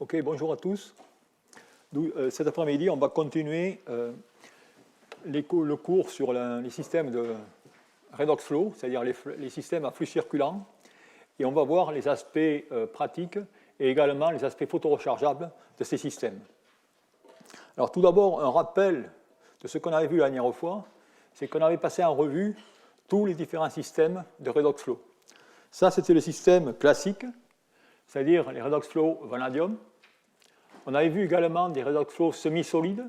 Ok, bonjour à tous. Cet après-midi, on va continuer le cours sur les systèmes de redox flow, c'est-à-dire les systèmes à flux circulant, et on va voir les aspects pratiques et également les aspects photorechargeables de ces systèmes. Alors tout d'abord, un rappel de ce qu'on avait vu la dernière fois, c'est qu'on avait passé en revue tous les différents systèmes de redox flow. Ça, c'était le système classique, c'est-à-dire les redox flow vanadium. On avait vu également des redox flow semi-solides,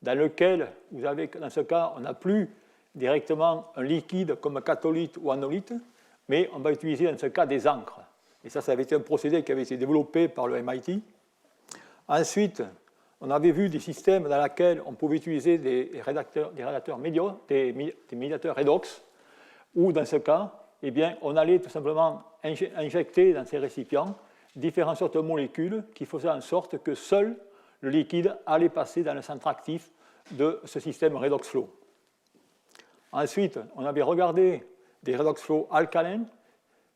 dans lesquels, vous avez, dans ce cas, on n'a plus directement un liquide comme catholyte ou anolyte, mais on va utiliser dans ce cas des encres. Et ça avait été un procédé qui avait été développé par le MIT. Ensuite, on avait vu des systèmes dans lesquels on pouvait utiliser des médiateurs redox, où dans ce cas, eh bien, on allait tout simplement injecter dans ces récipients différentes sortes de molécules qui faisaient en sorte que seul le liquide allait passer dans le centre actif de ce système redox flow. Ensuite, on avait regardé des redox flow alcalins.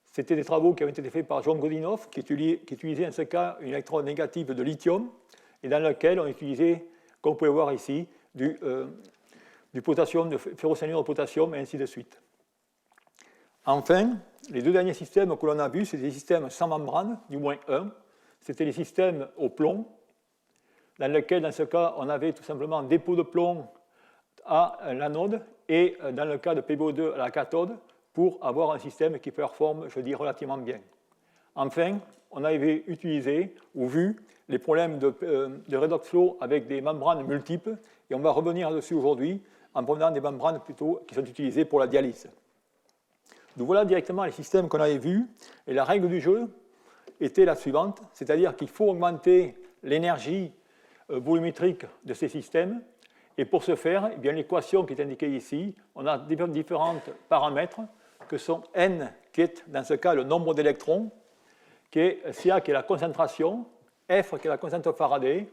C'était des travaux qui avaient été faits par John Godinoff, qui utilisait en ce cas une électrode négative de lithium, et dans lequel on utilisait, comme vous pouvez voir ici, du potassium, du ferrocyanure de potassium, et ainsi de suite. Enfin, les deux derniers systèmes que l'on a vus, c'est des systèmes sans membrane, du moins un. C'était les systèmes au plomb, dans lesquels, dans ce cas, on avait tout simplement un dépôt de plomb à l'anode et, dans le cas de PbO2, à la cathode, pour avoir un système qui performe, je dis, relativement bien. Enfin, on avait utilisé ou vu les problèmes de redox flow avec des membranes multiples, et on va revenir dessus aujourd'hui en prenant des membranes plutôt qui sont utilisées pour la dialyse. Donc voilà directement les systèmes qu'on avait vus, et la règle du jeu était la suivante, c'est-à-dire qu'il faut augmenter l'énergie volumétrique de ces systèmes, et pour ce faire, eh bien, l'équation qui est indiquée ici, on a différents paramètres que sont n, qui est dans ce cas le nombre d'électrons, CA qui est la concentration, F qui est la constante Faraday,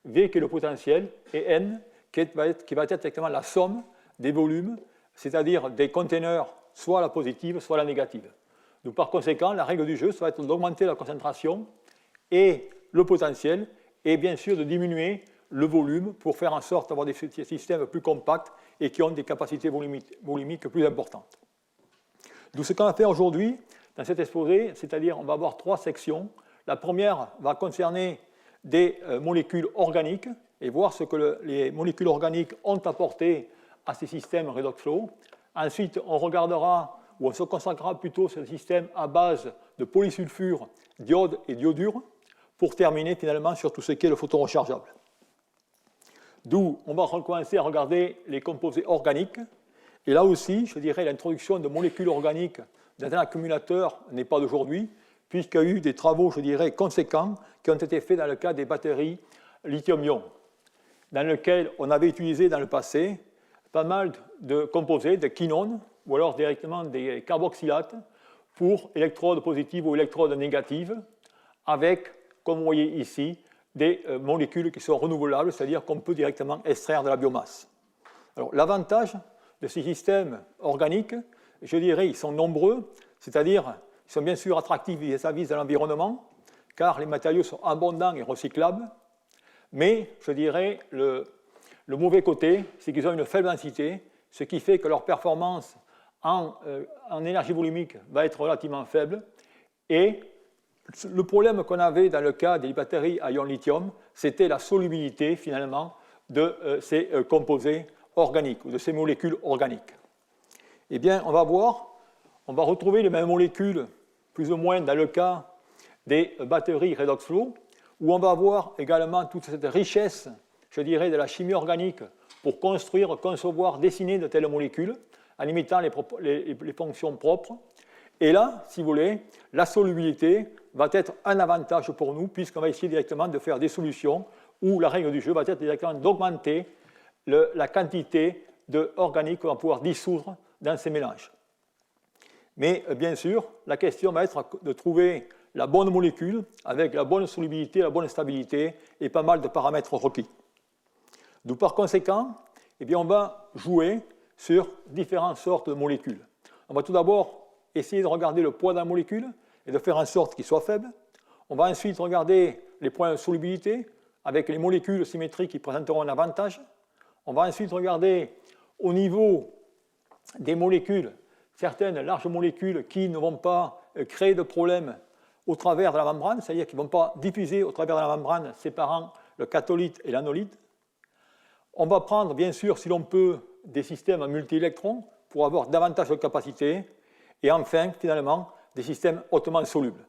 V qui est le potentiel, et N qui va être exactement la somme des volumes, c'est-à-dire des conteneurs soit la positive, soit la négative. Donc, par conséquent, la règle du jeu, ça va être d'augmenter la concentration et le potentiel, et bien sûr de diminuer le volume pour faire en sorte d'avoir des systèmes plus compacts et qui ont des capacités volumiques plus importantes. Donc, ce qu'on va faire aujourd'hui, dans cet exposé, c'est-à-dire on va avoir trois sections. La première va concerner des molécules organiques et voir ce que les molécules organiques ont apporté à ces systèmes redox flow. Ensuite, on regardera, ou on se consacrera plutôt sur le système à base de polysulfure, d'iode et d'iodure, pour terminer finalement sur tout ce qui est le photorechargeable. D'où on va recommencer à regarder les composés organiques. Et là aussi, je dirais, l'introduction de molécules organiques dans un accumulateur n'est pas d'aujourd'hui, puisqu'il y a eu des travaux, je dirais, conséquents qui ont été faits dans le cas des batteries lithium-ion, dans lesquelles on avait utilisé dans le passé pas mal de composés, de quinones, ou alors directement des carboxylates pour électrodes positives ou électrodes négatives, avec, comme vous voyez ici, des molécules qui sont renouvelables, c'est-à-dire qu'on peut directement extraire de la biomasse. Alors, l'avantage de ces systèmes organiques, je dirais, ils sont nombreux, c'est-à-dire, ils sont bien sûr attractifs vis-à-vis de l'environnement, car les matériaux sont abondants et recyclables, mais, je dirais, le mauvais côté, c'est qu'ils ont une faible densité, ce qui fait que leur performance en énergie volumique va être relativement faible. Et le problème qu'on avait dans le cas des batteries à ion lithium, c'était la solubilité, finalement, de ces composés organiques, ou de ces molécules organiques. Eh bien, on va voir, on va retrouver les mêmes molécules, plus ou moins dans le cas des batteries redox flow, où on va voir également toute cette richesse, je dirais, de la chimie organique pour construire, concevoir, dessiner de telles molécules, en limitant les fonctions propres. Et là, si vous voulez, la solubilité va être un avantage pour nous, puisqu'on va essayer directement de faire des solutions où la règle du jeu va être directement d'augmenter la quantité d'organiques qu'on va pouvoir dissoudre dans ces mélanges. Mais bien sûr, la question va être de trouver la bonne molécule avec la bonne solubilité, la bonne stabilité et pas mal de paramètres requis. Donc, par conséquent, eh bien, on va jouer sur différentes sortes de molécules. On va tout d'abord essayer de regarder le poids de la molécule et de faire en sorte qu'il soit faible. On va ensuite regarder les problèmes de solubilité avec les molécules symétriques qui présenteront un avantage. On va ensuite regarder au niveau des molécules, certaines larges molécules qui ne vont pas créer de problèmes au travers de la membrane, c'est-à-dire qui ne vont pas diffuser au travers de la membrane séparant le catholyte et l'anolyte. On va prendre, bien sûr, si l'on peut, des systèmes à multi-électrons pour avoir davantage de capacité. Et enfin, finalement, des systèmes hautement solubles.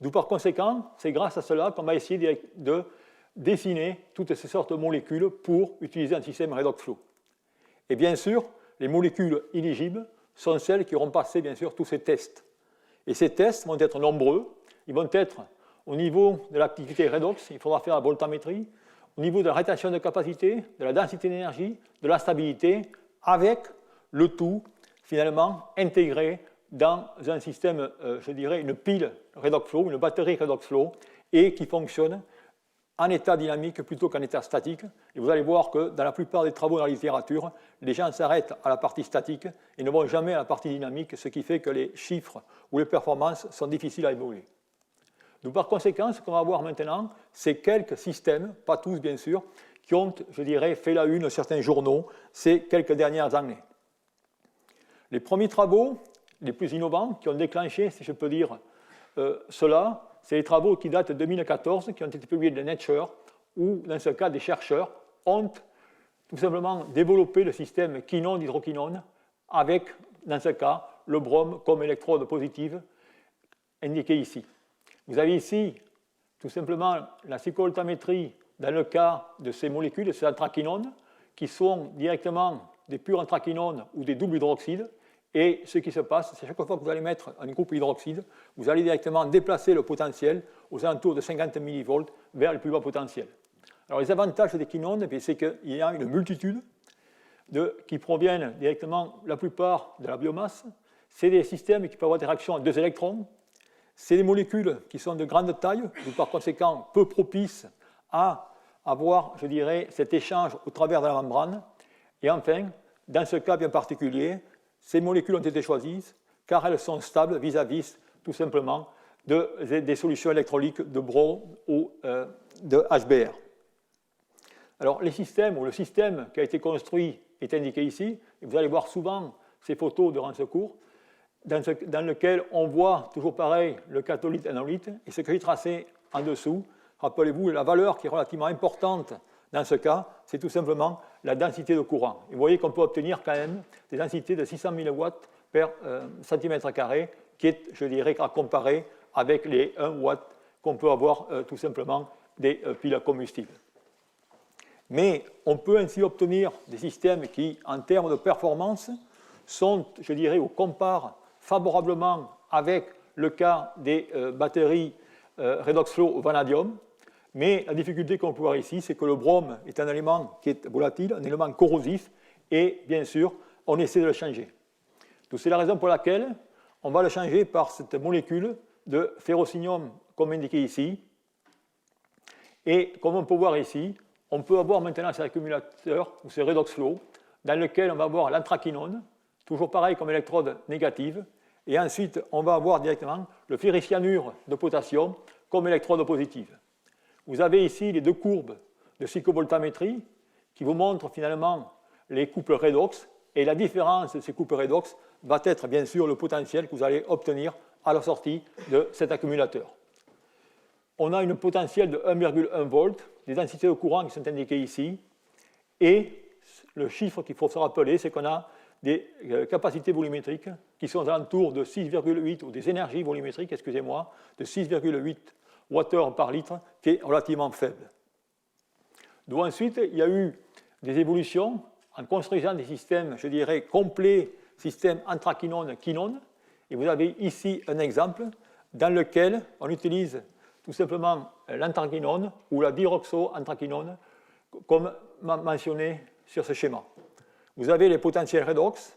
D'où par conséquent, c'est grâce à cela qu'on va essayer de dessiner toutes ces sortes de molécules pour utiliser un système redox flow. Et bien sûr, les molécules éligibles sont celles qui auront passé, bien sûr, tous ces tests. Et ces tests vont être nombreux. Ils vont être au niveau de l'activité redox, il faudra faire la voltammétrie, au niveau de la rétention de capacité, de la densité d'énergie, de la stabilité, avec le tout, finalement, intégré dans un système, je dirais, une pile redox flow, une batterie redox flow, et qui fonctionne en état dynamique plutôt qu'en état statique. Et vous allez voir que dans la plupart des travaux dans la littérature, les gens s'arrêtent à la partie statique et ne vont jamais à la partie dynamique, ce qui fait que les chiffres ou les performances sont difficiles à évoluer. Donc par conséquent, ce qu'on va voir maintenant, c'est quelques systèmes, pas tous bien sûr, qui ont, je dirais, fait la une de certains journaux ces quelques dernières années. Les premiers travaux, les plus innovants, qui ont déclenché, si je peux dire, cela, c'est les travaux qui datent de 2014, qui ont été publiés dans Nature, où, dans ce cas, des chercheurs ont tout simplement développé le système quinone-hydroquinone avec, dans ce cas, le brome comme électrode positive, indiqué ici. Vous avez ici, tout simplement, la cyclovoltammétrie dans le cas de ces molécules, de ces anthraquinones, qui sont directement des purs anthraquinones ou des doubles hydroxydes. Et ce qui se passe, c'est chaque fois que vous allez mettre un groupe hydroxyde, vous allez directement déplacer le potentiel aux alentours de 50 millivolts vers le plus bas potentiel. Alors les avantages des quinones, c'est qu'il y a une multitude qui proviennent directement, la plupart, de la biomasse. C'est des systèmes qui peuvent avoir des réactions à 2 électrons. C'est des molécules qui sont de grande taille, ou par conséquent peu propices à avoir, je dirais, cet échange au travers de la membrane. Et enfin, dans ce cas bien particulier, ces molécules ont été choisies car elles sont stables vis-à-vis, tout simplement, des solutions électrolytiques de brome ou de HBr. Alors, les systèmes, ou le système qui a été construit est indiqué ici, et vous allez voir souvent ces photos durant ce cours, dans lequel on voit, toujours pareil, le catholyte-anolyte, et ce que j'ai tracé en dessous, rappelez-vous, la valeur qui est relativement importante dans ce cas, c'est tout simplement la densité de courant. Et vous voyez qu'on peut obtenir quand même des densités de 600 000 watts per centimètre carré, qui est, je dirais, à comparer avec les 1 watt qu'on peut avoir tout simplement des piles à combustible. Mais on peut ainsi obtenir des systèmes qui, en termes de performance, sont, je dirais, ou comparent favorablement avec le cas des batteries redox flow au vanadium. Mais la difficulté qu'on peut voir ici, c'est que le brome est un élément qui est volatile, un élément corrosif, et bien sûr, on essaie de le changer. Donc c'est la raison pour laquelle on va le changer par cette molécule de ferrocinium, comme indiqué ici. Et comme on peut voir ici, on peut avoir maintenant ces accumulateurs, ou ces redox flow, dans lequel on va avoir l'anthraquinone, toujours pareil comme électrode négative, et ensuite on va avoir directement le ferricyanure de potassium comme électrode positive. Vous avez ici les 2 courbes de cyclovoltammétrie qui vous montrent finalement les couples redox, et la différence de ces couples redox va être bien sûr le potentiel que vous allez obtenir à la sortie de cet accumulateur. On a une potentiel de 1,1 volt, des densités de courant qui sont indiquées ici, et le chiffre qu'il faut se rappeler, c'est qu'on a des capacités volumétriques qui sont aux alentours de 6,8, ou des énergies volumétriques, excusez-moi, de 6,8 Wh par litre, qui est relativement faible. Donc ensuite, il y a eu des évolutions en construisant des systèmes, je dirais, complets, systèmes anthraquinone-quinone. Et vous avez ici un exemple dans lequel on utilise tout simplement l'anthraquinone ou la diroxoanthraquinone, comme mentionné sur ce schéma. Vous avez les potentiels redox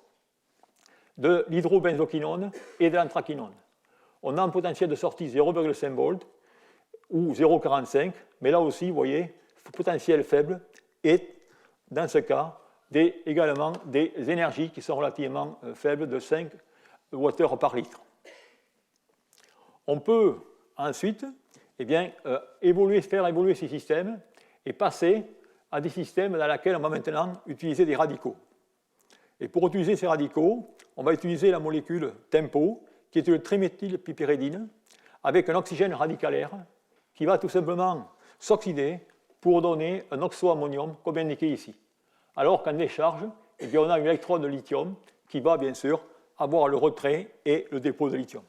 de l'hydrobenzoquinone et de l'anthraquinone. On a un potentiel de sortie 0,5 volts ou 0,45, mais là aussi, vous voyez, potentiel faible, et dans ce cas, également des énergies qui sont relativement faibles de 5 Wh par litre. On peut ensuite eh bien, faire évoluer ces systèmes et passer à des systèmes dans lesquels on va maintenant utiliser des radicaux. Et pour utiliser ces radicaux, on va utiliser la molécule TEMPO, qui est une triméthylpiperidine, avec un oxygène radicalaire, qui va tout simplement s'oxyder pour donner un oxoammonium, comme indiqué ici. Alors qu'en décharge, eh bien, on a une électrode de lithium qui va bien sûr avoir le retrait et le dépôt de lithium.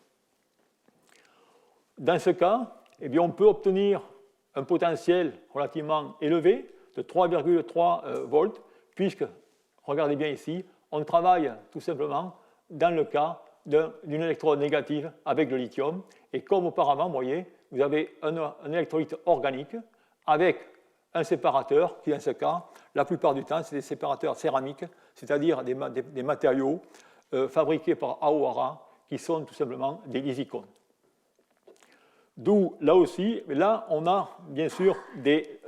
Dans ce cas, eh bien, on peut obtenir un potentiel relativement élevé de 3,3 volts, puisque, regardez bien ici, on travaille tout simplement dans le cas d'une électrode négative avec le lithium. Et comme auparavant, vous voyez, vous avez un électrolyte organique avec un séparateur qui, dans ce cas, la plupart du temps, c'est des séparateurs céramiques, c'est-à-dire des matériaux fabriqués par Aohara qui sont tout simplement des lisicones. D'où, là aussi, là, on a bien sûr des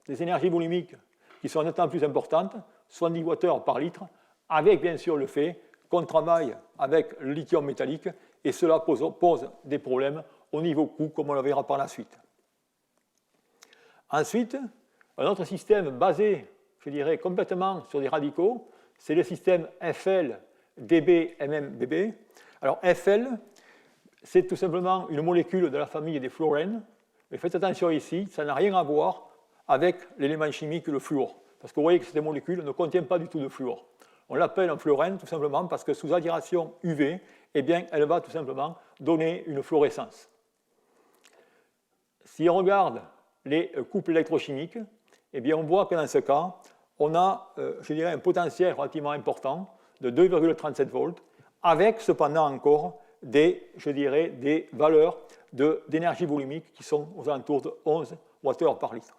énergies volimiques qui sont nettement plus importantes, 70 Wh par litre, avec bien sûr le fait qu'on travaille avec le lithium métallique, et cela pose des problèmes au niveau coût, comme on le verra par la suite. Ensuite, un autre système basé, je dirais, complètement sur des radicaux, c'est le système FL-DB-MMBB. Alors, FL, c'est tout simplement une molécule de la famille des fluorènes, mais faites attention ici, ça n'a rien à voir avec l'élément chimique, le fluor, parce que vous voyez que cette molécule ne contient pas du tout de fluor. On l'appelle un fluorène tout simplement parce que sous radiation UV, eh bien, elle va tout simplement donner une fluorescence. Si on regarde les couples électrochimiques, eh bien, on voit que dans ce cas, on a, je dirais, un potentiel relativement important de 2,37 volts, avec cependant encore je dirais, des valeurs d'énergie volimique qui sont aux alentours de 11 Wh par litre.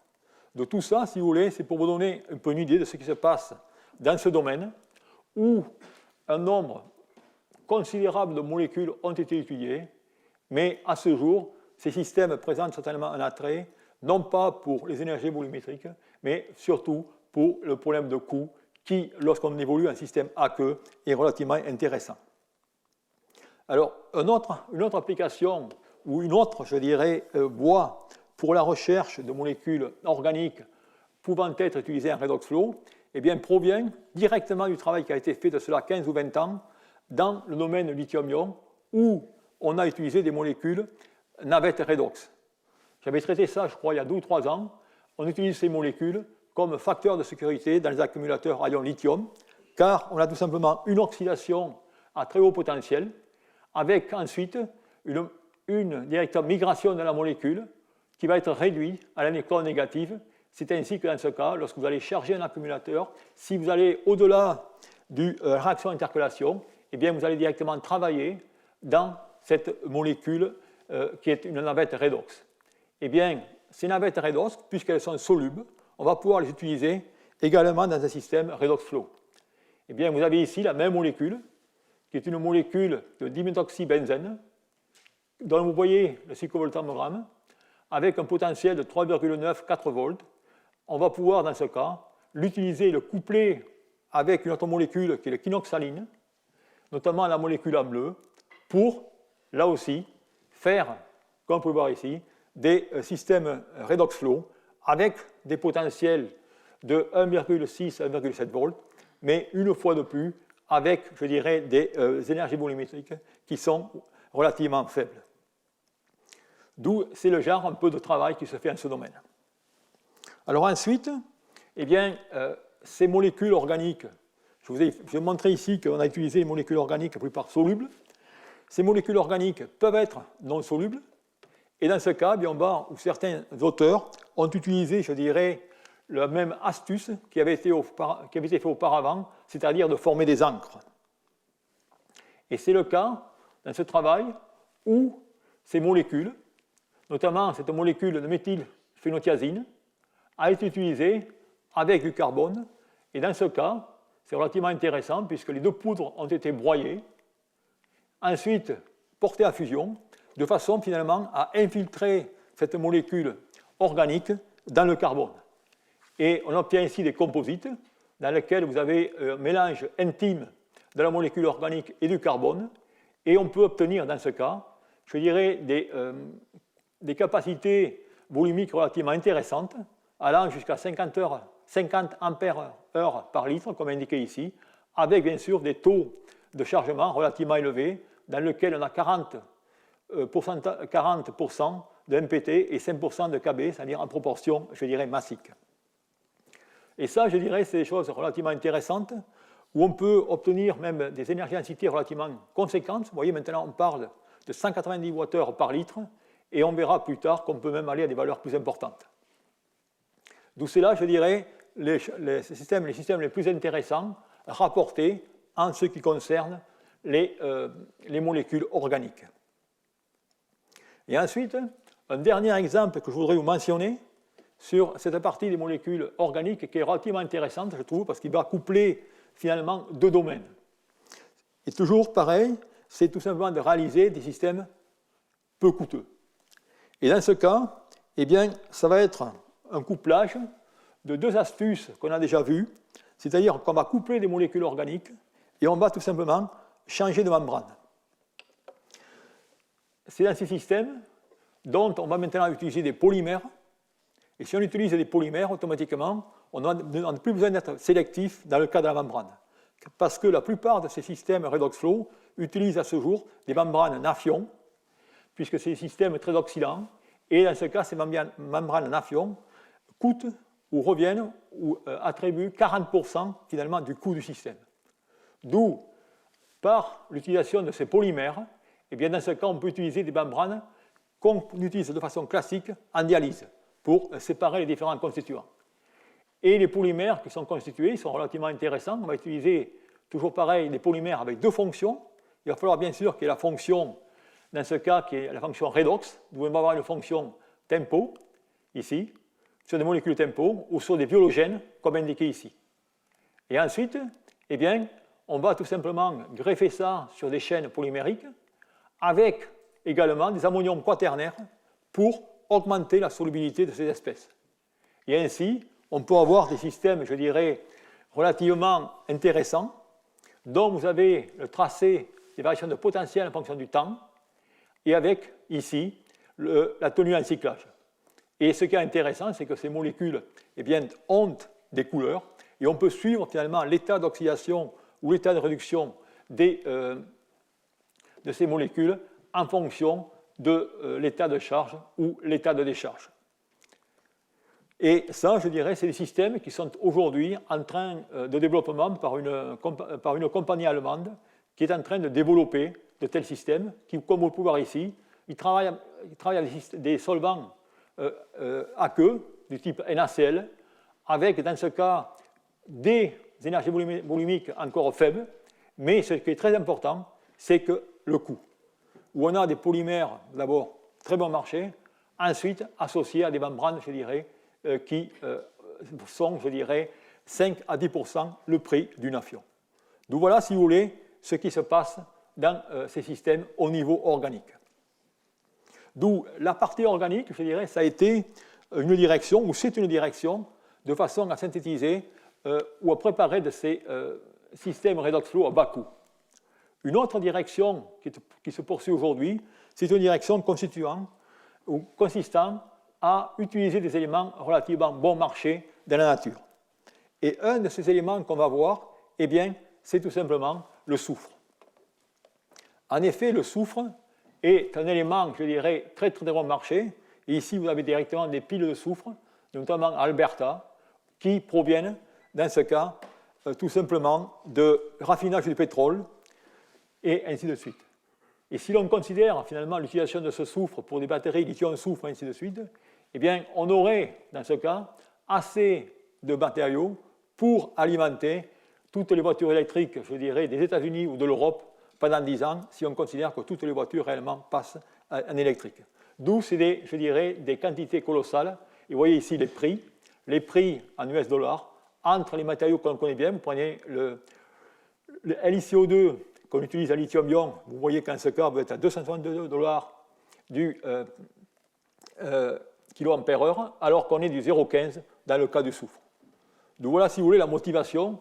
De tout ça, si vous voulez, c'est pour vous donner un peu une idée de ce qui se passe dans ce domaine, où un nombre considérable de molécules ont été étudiées, mais à ce jour, ces systèmes présentent certainement un attrait, non pas pour les énergies volumétriques, mais surtout pour le problème de coût qui, lorsqu'on évolue un système aqueux, est relativement intéressant. Alors, une autre application, ou une autre, je dirais, voie pour la recherche de molécules organiques pouvant être utilisées en redox flow, eh bien, provient directement du travail qui a été fait de cela 15 ou 20 ans dans le domaine lithium-ion, où on a utilisé des molécules navettes redox. J'avais traité ça, je crois, il y a 2 ou 3 ans. On utilise ces molécules comme facteur de sécurité dans les accumulateurs à ion lithium, car on a tout simplement une oxydation à très haut potentiel, avec ensuite une directe migration de la molécule qui va être réduite à l'électron négative. C'est ainsi que dans ce cas, lorsque vous allez charger un accumulateur, si vous allez au-delà de la réaction d'intercalation, eh bien vous allez directement travailler dans cette molécule qui est une navette redox. Eh bien, ces navettes redox, puisqu'elles sont solubles, on va pouvoir les utiliser également dans un système redox flow. Eh bien, vous avez ici la même molécule, qui est une molécule de diméthoxybenzène, dont vous voyez le cyclovoltammogramme, avec un potentiel de 3,94 volts. On va pouvoir, dans ce cas, l'utiliser, le coupler avec une autre molécule qui est le quinoxaline, notamment la molécule en bleu, pour, là aussi, faire, comme vous pouvez voir ici, des systèmes redox flow avec des potentiels de 1,6 à 1,7 volts, mais une fois de plus, avec, je dirais, des énergies volumétriques qui sont relativement faibles. D'où c'est le genre un peu de travail qui se fait dans ce domaine. Alors ensuite, eh bien, ces molécules organiques, je vais montrer ici qu'on a utilisé les molécules organiques la plupart solubles. Ces molécules organiques peuvent être non solubles, et dans ce cas, bien, où certains auteurs ont utilisé, je dirais, la même astuce qui avait été fait auparavant, c'est-à-dire de former des encres. Et c'est le cas dans ce travail où ces molécules, notamment cette molécule de méthylphénothiazine, a été utilisée avec du carbone. Et dans ce cas, c'est relativement intéressant puisque les 2 poudres ont été broyées, ensuite portées à fusion, de façon finalement à infiltrer cette molécule organique dans le carbone. Et on obtient ici des composites dans lesquels vous avez un mélange intime de la molécule organique et du carbone, et on peut obtenir dans ce cas, je dirais, des des capacités volumiques relativement intéressantes, allant jusqu'à 50 ampères-heure par litre, comme indiqué ici, avec bien sûr des taux de chargement relativement élevés, dans lesquels on a 40% de MPT et 5% de KB, c'est-à-dire en proportion, je dirais, massique. Et ça, je dirais, c'est des choses relativement intéressantes, où on peut obtenir même des énergies densités relativement conséquentes. Vous voyez, maintenant, on parle de 190 Wh par litre, et on verra plus tard qu'on peut même aller à des valeurs plus importantes. D'où c'est là, je dirais, les systèmes les plus intéressants rapportés en ce qui concerne les molécules organiques. Et ensuite, un dernier exemple que je voudrais vous mentionner sur cette partie des molécules organiques qui est relativement intéressante, je trouve, parce qu'il va coupler finalement deux domaines. Et toujours pareil, c'est tout simplement de réaliser des systèmes peu coûteux. Et dans ce cas, eh bien, ça va être un couplage de deux astuces qu'on a déjà vues, c'est-à-dire qu'on va coupler des molécules organiques et on va tout simplement changer de membrane. C'est dans ces systèmes dont on va maintenant utiliser des polymères. Et si on utilise des polymères, automatiquement, on n'a plus besoin d'être sélectif dans le cas de la membrane. Parce que la plupart de ces systèmes redox flow utilisent à ce jour des membranes Nafion, puisque c'est des systèmes très oxydants. Et dans ce cas, ces membranes Nafion coûtent ou reviennent ou attribuent 40% finalement du coût du système. D'où, par l'utilisation de ces polymères, et bien dans ce cas, on peut utiliser des membranes qu'on utilise de façon classique en dialyse pour séparer les différents constituants. Et les polymères qui sont constitués sont relativement intéressants. On va utiliser toujours pareil des polymères avec deux fonctions. Il va falloir bien sûr qu'il y ait la fonction, dans ce cas, qui est la fonction redox, d'où on va avoir une fonction tempo, ici, sur des molécules tempo ou sur des biologènes, comme indiqué ici. Et ensuite, eh bien, on va tout simplement greffer ça sur des chaînes polymériques avec également des ammoniums quaternaires pour augmenter la solubilité de ces espèces. Et ainsi, on peut avoir des systèmes, je dirais, relativement intéressants, dont vous avez le tracé des variations de potentiel en fonction du temps, et avec, ici, la tenue en cyclage. Et ce qui est intéressant, c'est que ces molécules eh bien, ont des couleurs, et on peut suivre finalement l'état d'oxydation ou l'état de réduction de ces molécules en fonction de l'état de charge ou l'état de décharge. Et ça, je dirais, c'est des systèmes qui sont aujourd'hui en train de développement par une compagnie allemande qui est en train de développer de tels systèmes qui, comme vous pouvez voir ici, ils travaillent avec des solvants aqueux du type NaCl avec, dans ce cas, des énergies volumiques encore faibles, mais ce qui est très important, c'est que le coût, où on a des polymères, d'abord, très bon marché, ensuite associés à des membranes, je dirais, qui sont, je dirais, 5 à 10% le prix du Nafion. Donc voilà, si vous voulez, ce qui se passe dans ces systèmes au niveau organique. D'où la partie organique, je dirais, ça a été une direction, ou c'est une direction, de façon à synthétiser ou à préparer de ces systèmes redox flow à bas coût. Une autre direction qui se poursuit aujourd'hui, c'est une direction constituant ou consistant à utiliser des éléments relativement bon marché dans la nature. Et un de ces éléments qu'on va voir, eh bien, c'est tout simplement le soufre. En effet, le soufre est un élément, je dirais, très très bon marché. Et ici, vous avez directement des piles de soufre, notamment en Alberta, qui proviennent, dans ce cas, tout simplement de raffinage du pétrole, et ainsi de suite. Et si l'on considère finalement l'utilisation de ce soufre pour des batteries lithium-soufre, et ainsi de suite, eh bien, on aurait, dans ce cas, assez de matériaux pour alimenter toutes les voitures électriques, je dirais, des États-Unis ou de l'Europe pendant 10 ans, si on considère que toutes les voitures réellement passent en électrique. D'où c'est, je dirais, des quantités colossales. Et vous voyez ici les prix en US dollars, entre les matériaux qu'on connaît bien. Vous prenez le LiCO2 qu'on utilise à lithium-ion, vous voyez qu'en ce cas, vous êtes à $262 du kA/h, alors qu'on est du 0,15 dans le cas du soufre. Donc voilà, si vous voulez, la motivation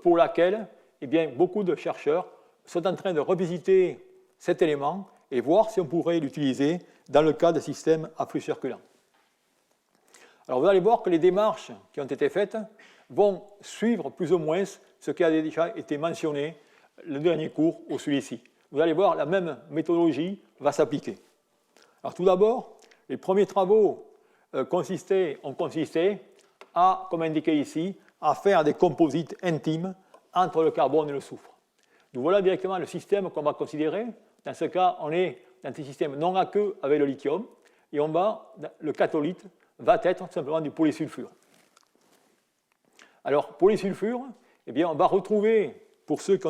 pour laquelle eh bien, beaucoup de chercheurs sont en train de revisiter cet élément et voir si on pourrait l'utiliser dans le cas de systèmes à flux circulant. Alors vous allez voir que les démarches qui ont été faites vont suivre plus ou moins ce qui a déjà été mentionné le dernier cours ou celui-ci. Vous allez voir, la même méthodologie va s'appliquer. Alors tout d'abord, les premiers travaux ont consisté à, comme indiqué ici, à faire des composites intimes entre le carbone et le soufre. Donc voilà directement le système qu'on va considérer. Dans ce cas, on est dans un système non aqueux avec le lithium, et le catholyte va être simplement du polysulfure. Alors, polysulfure, eh bien, on va retrouver, pour ceux qui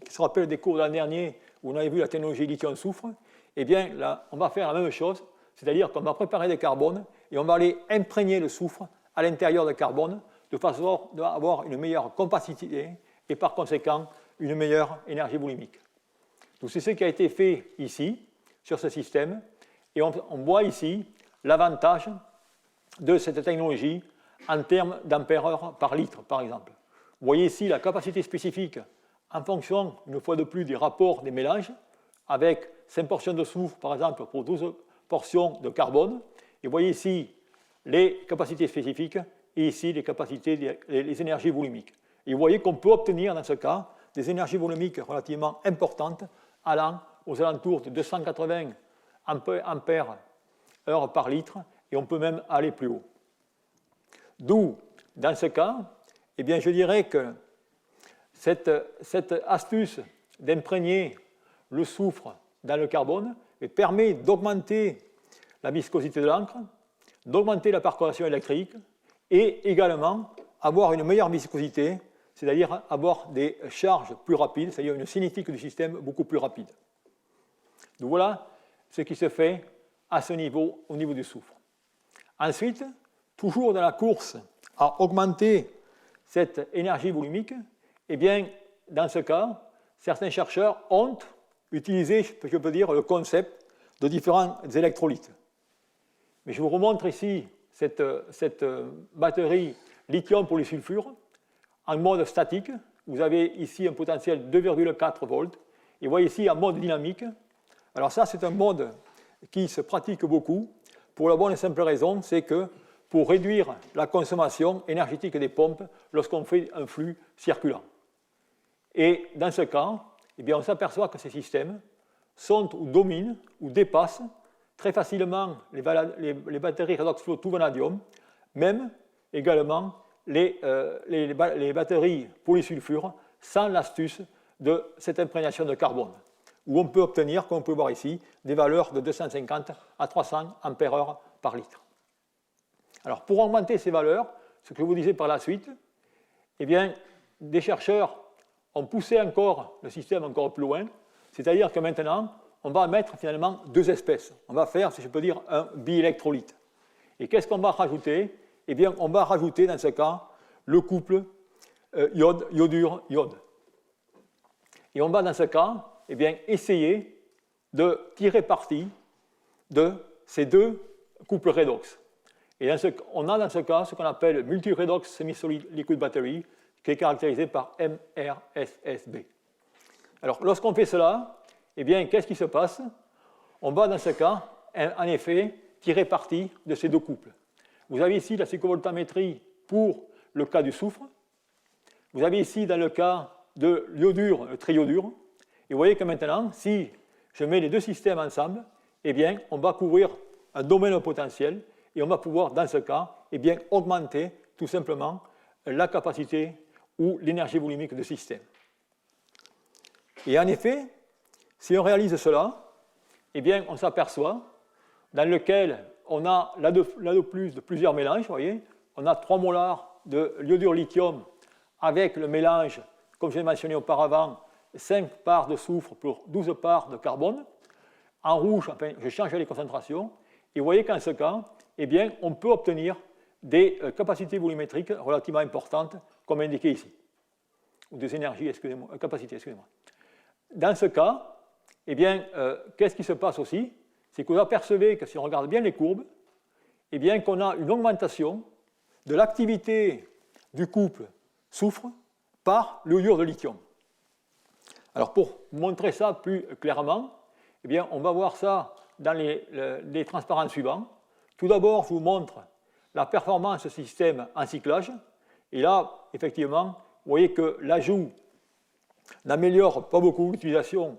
se rappellent des cours de l'an dernier où on avait vu la technologie lithium-soufre, eh bien, là, on va faire la même chose, c'est-à-dire qu'on va préparer des carbones et on va aller imprégner le soufre à l'intérieur du carbone de façon à avoir une meilleure compacité et par conséquent une meilleure énergie boulimique. Donc, c'est ce qui a été fait ici, sur ce système, et on voit ici l'avantage de cette technologie en termes d'ampères-heure par litre, par exemple. Vous voyez ici la capacité spécifique en fonction, une fois de plus, des rapports des mélanges, avec 5 portions de soufre, par exemple, pour 12 portions de carbone. Et vous voyez ici les capacités spécifiques et ici les capacités, les énergies boulimiques. Et vous voyez qu'on peut obtenir, dans ce cas, des énergies boulimiques relativement importantes, allant aux alentours de 280 ampères-heure par litre, et on peut même aller plus haut. D'où, dans ce cas, eh bien, je dirais que cette astuce d'imprégner le soufre dans le carbone permet d'augmenter la viscosité de l'encre, d'augmenter la percolation électrique et également avoir une meilleure viscosité, c'est-à-dire avoir des charges plus rapides, c'est-à-dire une cinétique du système beaucoup plus rapide. Donc voilà ce qui se fait à ce niveau, au niveau du soufre. Ensuite, toujours dans la course à augmenter cette énergie boulimique, eh bien, dans ce cas, certains chercheurs ont utilisé, je peux dire, le concept de différents électrolytes. Mais je vous remontre ici cette batterie lithium polysulfure en mode statique. Vous avez ici un potentiel de 2,4 volts. Et vous voyez ici en mode dynamique. Alors ça, c'est un mode qui se pratique beaucoup pour la bonne et simple raison, c'est que pour réduire la consommation énergétique des pompes lorsqu'on fait un flux circulant. Et dans ce cas, eh bien, on s'aperçoit que ces systèmes sont ou dominent ou dépassent très facilement les batteries redox flow tout vanadium, même également les batteries polysulfure sans l'astuce de cette imprégnation de carbone, où on peut obtenir, comme on peut voir ici, des valeurs de 250 à 300 ampères-heure par litre. Alors, pour augmenter ces valeurs, ce que je vous disais par la suite, eh bien, des chercheurs ont poussé encore le système encore plus loin, c'est-à-dire que maintenant, on va mettre finalement deux espèces. On va faire, si je peux dire, un biélectrolyte. Et qu'est-ce qu'on va rajouter? Eh bien, on va rajouter, dans ce cas, le couple iodure-iode. Et on va, dans ce cas, eh bien, essayer de tirer parti de ces deux couples redox. Et on a dans ce cas ce qu'on appelle multi-redox semi-solid liquid battery, qui est caractérisé par MRSSB. Alors, lorsqu'on fait cela, eh bien, qu'est-ce qui se passe? On va, dans ce cas, en effet, tirer parti de ces deux couples. Vous avez ici la cyclovoltammétrie pour le cas du soufre. Vous avez ici, dans le cas de l'iodure, le triiodure. Et vous voyez que maintenant, si je mets les deux systèmes ensemble, eh bien, on va couvrir un domaine potentiel et on va pouvoir, dans ce cas, eh bien, augmenter tout simplement la capacité ou l'énergie boulimique du système. Et en effet, si on réalise cela, eh bien, on s'aperçoit dans lequel on a là de plus de plusieurs mélanges, vous voyez, on a 3 molars de l'iodure lithium avec le mélange, comme je l'ai mentionné auparavant, 5 parts de soufre pour 12 parts de carbone. En rouge, enfin, je change les concentrations. Et vous voyez qu'en ce cas, eh bien, on peut obtenir des capacités volumétriques relativement importantes, comme indiqué ici. Ou des énergies, capacités, excusez-moi. Dans ce cas, eh bien, qu'est-ce qui se passe aussi? C'est que vous apercevez que si on regarde bien les courbes, eh bien, qu'on a une augmentation de l'activité du couple soufre par l'iodure de lithium. Alors, pour montrer ça plus clairement, eh bien, on va voir ça dans les transparents suivants. Tout d'abord, je vous montre la performance de ce système en cyclage. Et là, effectivement, vous voyez que l'ajout n'améliore pas beaucoup l'utilisation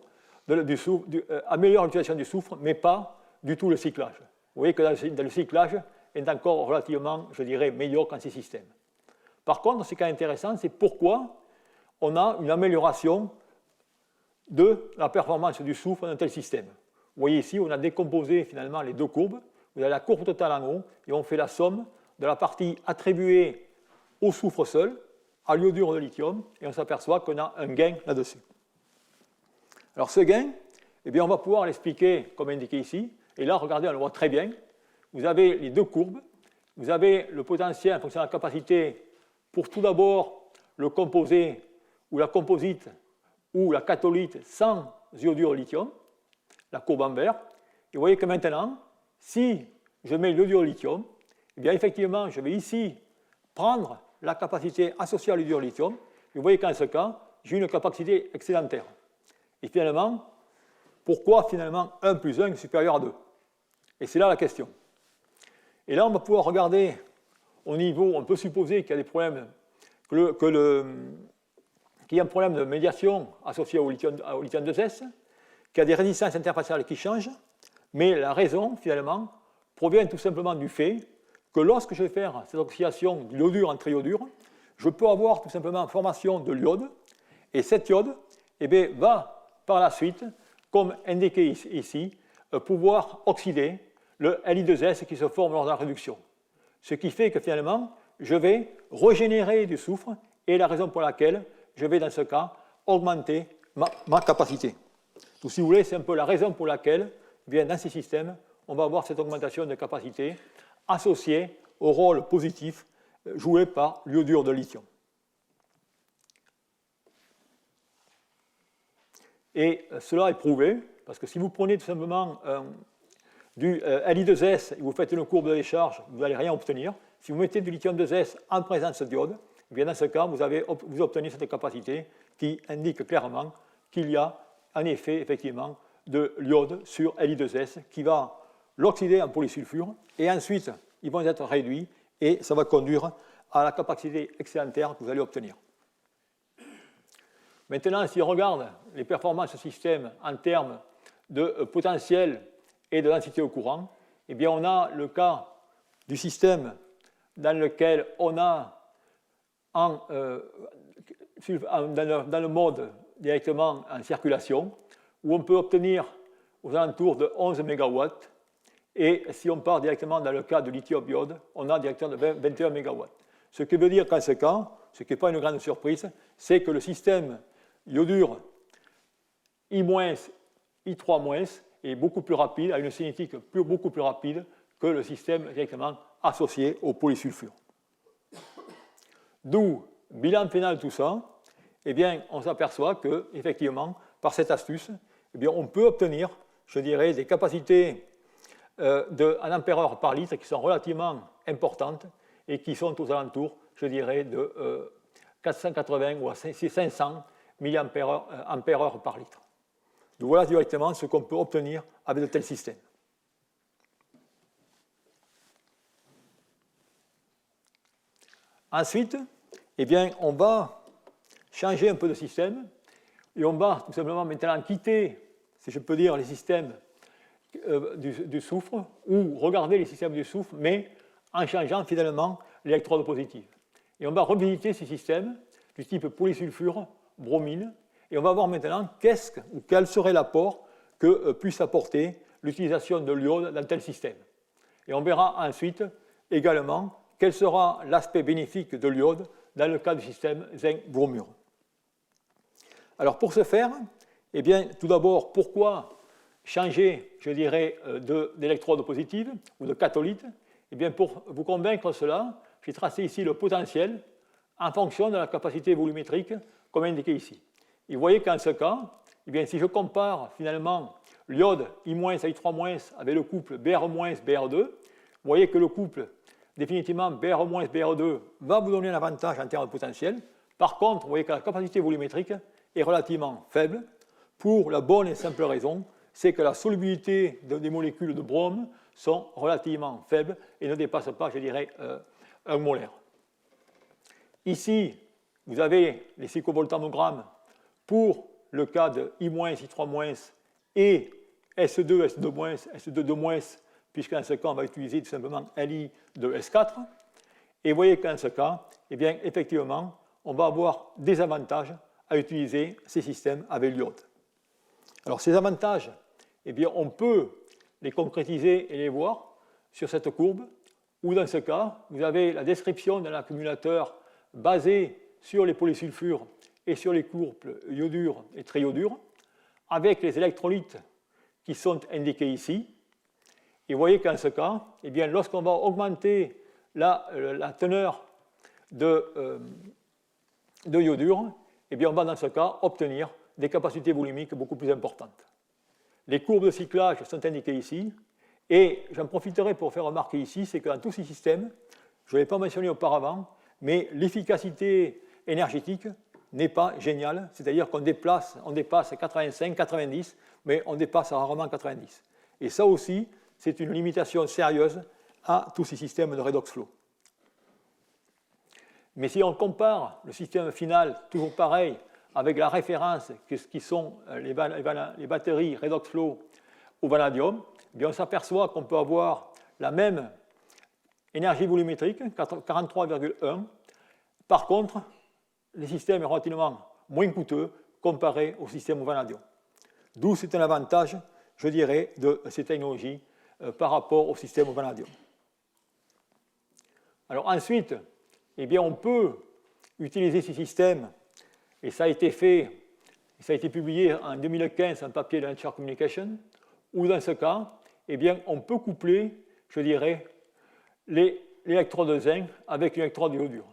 améliore l'utilisation du soufre, mais pas du tout le cyclage. Vous voyez que dans le cyclage est encore relativement, je dirais, meilleur qu'en ces systèmes. Par contre, ce qui est intéressant, c'est pourquoi on a une amélioration de la performance du soufre d'un tel système. Vous voyez ici, on a décomposé finalement les deux courbes. Vous avez la courbe totale en haut et on fait la somme de la partie attribuée au soufre seul, à l'iodure de lithium, et on s'aperçoit qu'on a un gain là-dessus. Alors ce gain, eh bien, on va pouvoir l'expliquer comme indiqué ici. Et là, regardez, on le voit très bien. Vous avez les deux courbes. Vous avez le potentiel en fonction de la capacité pour tout d'abord le composé ou la composite ou la catholyte sans iodure de lithium, la courbe en vert. Et vous voyez que maintenant, si je mets l'iodure de lithium, eh bien effectivement, je vais ici prendre la capacité associée à l'iodure de lithium. Et vous voyez qu'en ce cas, j'ai une capacité excédentaire. Et finalement, pourquoi finalement 1 plus 1 est supérieur à 2? Et c'est là la question. Et là, on va pouvoir regarder au niveau, on peut supposer qu'il y a des problèmes, qu'il y a un problème de médiation associé au lithium 2S, qu'il y a des résistances interfaciales qui changent, mais la raison, finalement, provient tout simplement du fait que lorsque je vais faire cette oxydation de l'iodure en triiodure, je peux avoir tout simplement formation de l'iode, et cet iode eh bien, va par la suite, comme indiqué ici, pouvoir oxyder le Li2S qui se forme lors de la réduction. Ce qui fait que finalement, je vais régénérer du soufre, et la raison pour laquelle je vais dans ce cas augmenter ma capacité. Donc, si vous voulez, c'est un peu la raison pour laquelle, eh bien, dans ces systèmes, on va avoir cette augmentation de capacité associée au rôle positif joué par l'iodure de lithium. Et cela est prouvé, parce que si vous prenez tout simplement du Li2S et vous faites une courbe de décharge, vous n'allez rien obtenir. Si vous mettez du lithium 2S en présence d'iode, eh bien dans ce cas, vous obtenez cette capacité qui indique clairement qu'il y a en effet, effectivement, de l'iode sur Li2S qui va l'oxyder en polysulfure, et ensuite, ils vont être réduits, et ça va conduire à la capacité excédentaire que vous allez obtenir. Maintenant, si on regarde les performances du système en termes de potentiel et de densité au courant, eh bien, on a le cas du système dans lequel on a dans le mode directement en circulation, où on peut obtenir aux alentours de 11 MW, et si on part directement dans le cas de lithium-iode, on a directement de 21 MW. Ce qui veut dire qu'en ce cas, ce qui n'est pas une grande surprise, c'est que le système iodure I-, I3- est beaucoup plus rapide, a une cinétique beaucoup plus rapide que le système directement associé au polysulfure. D'où, bilan final de tout ça, eh bien, on s'aperçoit que, effectivement, par cette astuce, eh bien, on peut obtenir, je dirais, des capacités en ampères-heure par litre qui sont relativement importantes et qui sont aux alentours, je dirais, de 480 ou 500 mAh par litre. Donc voilà directement ce qu'on peut obtenir avec de tels systèmes. Ensuite, eh bien, on va changer un peu de système et on va tout simplement maintenant quitter, si je peux dire, les systèmes du soufre ou regarder les systèmes du soufre, mais en changeant finalement l'électrode positive. Et on va revisiter ces systèmes du type polysulfure, bromine, et on va voir maintenant quel serait l'apport que puisse apporter l'utilisation de l'iode dans tel système. Et on verra ensuite également quel sera l'aspect bénéfique de l'iode dans le cas du système zinc-bromure. Alors pour ce faire, eh bien, tout d'abord, pourquoi changer, je dirais, d'électrode positive ou de catholyte? Eh bien, pour vous convaincre de cela, j'ai tracé ici le potentiel en fonction de la capacité volumétrique, comme indiqué ici. Et vous voyez qu'en ce cas, eh bien, si je compare finalement l'iode I- à I3- avec le couple Br-Br2, vous voyez que le couple, définitivement, Br-Br2 va vous donner un avantage en termes de potentiel. Par contre, vous voyez que la capacité volumétrique est relativement faible pour la bonne et simple raison c'est que la solubilité des molécules de brome sont relativement faibles et ne dépassent pas, je dirais, 1 molaire. Ici, vous avez les cyclovoltammogrammes pour le cas de I-, I3- et S2, S2-, S2-2-, puisque dans ce cas, on va utiliser tout simplement Li de S4. Et vous voyez que dans ce cas, eh bien, effectivement, on va avoir des avantages à utiliser ces systèmes avec l'iode. Alors, ces avantages, eh bien, on peut les concrétiser et les voir sur cette courbe, où dans ce cas, vous avez la description d'un accumulateur basé sur les polysulfures et sur les courbes iodures et triiodures, avec les électrolytes qui sont indiqués ici. Et vous voyez qu'en ce cas, eh bien, lorsqu'on va augmenter la teneur de iodure, eh bien, on va dans ce cas obtenir des capacités volumiques beaucoup plus importantes. Les courbes de cyclage sont indiquées ici, et j'en profiterai pour faire remarquer ici, c'est que dans tous ces systèmes, je ne l'ai pas mentionné auparavant, mais l'efficacité énergétique n'est pas géniale, c'est-à-dire qu'on dépasse 85, 90, mais on dépasse rarement 90. Et ça aussi, c'est une limitation sérieuse à tous ces systèmes de redox flow. Mais si on compare le système final, toujours pareil, avec la référence qui sont les batteries redox flow au vanadium, eh bien on s'aperçoit qu'on peut avoir la même énergie volumétrique, 43,1. Par contre, le système est relativement moins coûteux comparé au système au vanadium. D'où c'est un avantage, je dirais, de ces technologies par rapport au système au vanadium. Alors ensuite, eh bien, on peut utiliser ces systèmes, et ça a été fait, ça a été publié en 2015, un papier de Nature Communication, où dans ce cas, eh bien, on peut coupler, je dirais, l'électrode zinc avec l'électrode d'iodure.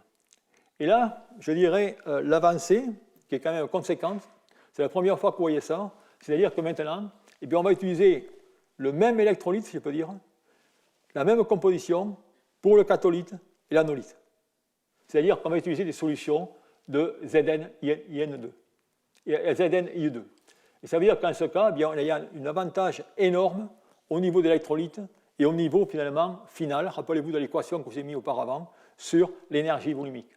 Et là, je dirais, l'avancée, qui est quand même conséquente, c'est la première fois que vous voyez ça, c'est-à-dire que maintenant, eh bien, on va utiliser le même électrolyte, si je peux dire, la même composition pour le catholyte et l'anolyte. C'est-à-dire qu'on va utiliser des solutions de ZnIn2 et ZnIe2. Et ça veut dire qu'en ce cas, eh bien, il y a un avantage énorme au niveau de l'électrolyte et au niveau finalement final, rappelez-vous de l'équation que je vous ai mise auparavant, sur l'énergie volumique.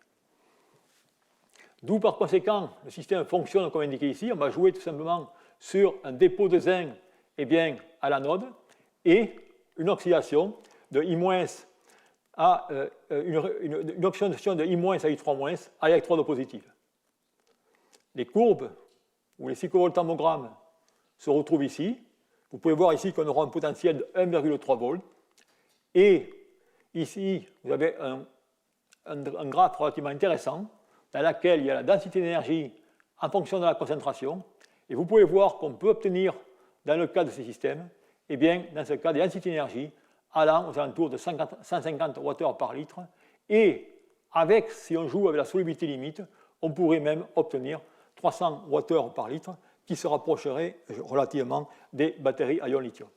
D'où par conséquent, le système fonctionne comme indiqué ici. On va jouer tout simplement sur un dépôt de zinc eh bien, à l'anode et une oxydation de I- à une oxydation de I- à I3- à l'électrode positive. Les courbes ou les cyclovoltammogrammes se retrouvent ici. Vous pouvez voir ici qu'on aura un potentiel de 1,3 volts. Et ici, vous avez un graphe relativement intéressant dans lequel il y a la densité d'énergie en fonction de la concentration. Et vous pouvez voir qu'on peut obtenir, dans le cas de ces systèmes, eh bien, dans ce cas, des densités d'énergie allant aux alentours de 150 Wh par litre. Et avec, si on joue avec la solubilité limite, on pourrait même obtenir 300 Wh par litre, qui se rapprocherait relativement des batteries à ion lithium.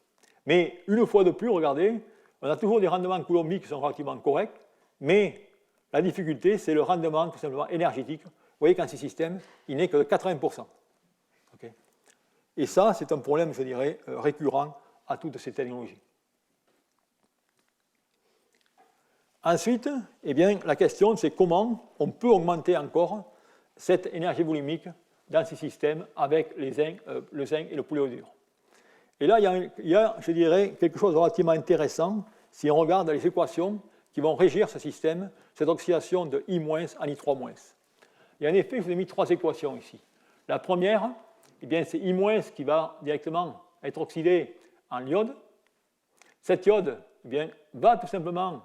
Mais une fois de plus, regardez, on a toujours des rendements coulombiques qui sont relativement corrects, mais la difficulté, c'est le rendement tout simplement énergétique. Vous voyez qu'en ces systèmes, il n'est que de 80%. Okay. Et ça, c'est un problème, je dirais, récurrent à toutes ces technologies. Ensuite, eh bien, la question, c'est comment on peut augmenter encore cette énergie volumique dans ces systèmes avec le zinc et le polyodure. Et là, il y a, je dirais, quelque chose de relativement intéressant si on regarde les équations qui vont régir ce système, cette oxydation de I- en I3-. Et en effet, je vous ai mis 3 équations ici. La première, eh bien, c'est I- qui va directement être oxydé en iode. Cet iode eh bien, va tout simplement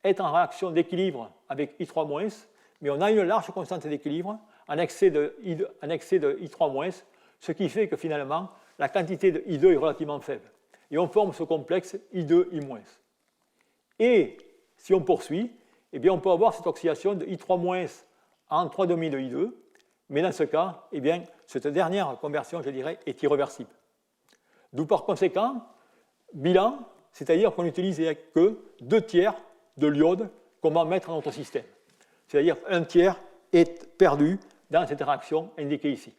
être en réaction d'équilibre avec I3-, mais on a une large constante d'équilibre en excès de I3-, ce qui fait que finalement, la quantité de I2 est relativement faible. Et on forme ce complexe I2-I-. Et si on poursuit, eh bien, on peut avoir cette oxydation de I3- en 3,5 de I2, mais dans ce cas, eh bien, cette dernière conversion, je dirais, est irréversible. D'où par conséquent, bilan, c'est-à-dire qu'on n'utilise que 2/3 de l'iode qu'on va mettre dans notre système. C'est-à-dire 1/3 est perdu dans cette réaction indiquée ici.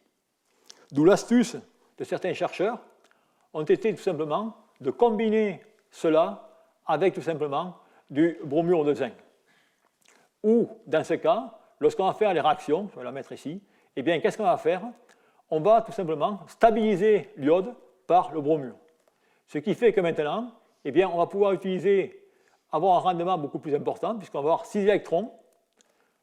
D'où l'astuce de certains chercheurs, ont été tout simplement de combiner cela avec tout simplement du bromure de zinc. Ou, dans ce cas, lorsqu'on va faire les réactions, je vais la mettre ici, eh bien, qu'est-ce qu'on va faire? On va tout simplement stabiliser l'iode par le bromure. Ce qui fait que maintenant, eh bien, on va pouvoir avoir un rendement beaucoup plus important, puisqu'on va avoir 6 électrons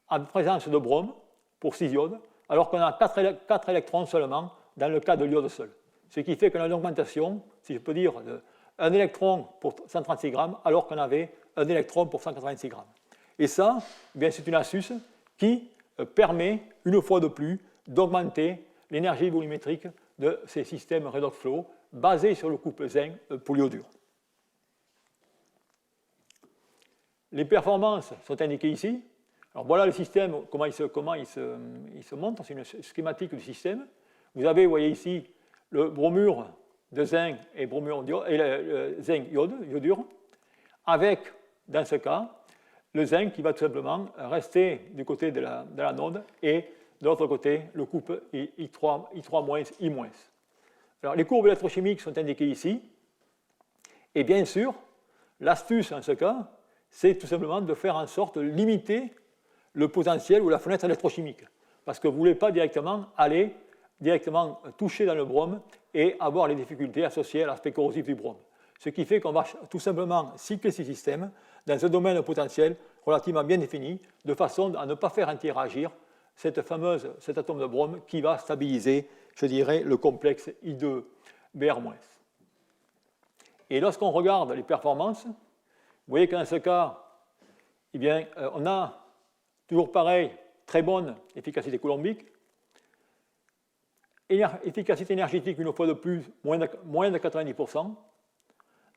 en présence de brome pour 6 iodes, alors qu'on a 4 électrons seulement dans le cas de l'iode seul. Ce qui fait qu'on a une augmentation, si je peux dire, de 1 électron pour 136 grammes, alors qu'on avait 1 électron pour 186 grammes. Et ça, eh bien, c'est une astuce qui permet, une fois de plus, d'augmenter l'énergie volumétrique de ces systèmes redox flow basés sur le couple zinc pour l'iodure. Les performances sont indiquées ici. Alors voilà le système, comment il se montre, c'est une schématique du système. Vous avez, vous voyez ici, le bromure de zinc et le zinc iodure, avec, dans ce cas, le zinc qui va tout simplement rester du côté de l'anode et de l'autre côté, le couple I3-, I-. Alors, les courbes électrochimiques sont indiquées ici. Et bien sûr, l'astuce en ce cas, c'est tout simplement de faire en sorte de limiter le potentiel ou la fenêtre électrochimique. Parce que vous ne voulez pas directement toucher dans le brome et avoir les difficultés associées à l'aspect corrosif du brome. Ce qui fait qu'on va tout simplement cycler ces systèmes dans un domaine potentiel relativement bien défini, de façon à ne pas faire interagir cet atome de brome qui va stabiliser, je dirais, le complexe I2Br-. Et lorsqu'on regarde les performances, vous voyez que dans ce cas, eh bien, on a toujours pareil, très bonne efficacité coulombique, efficacité énergétique une fois de plus, moins de 90%.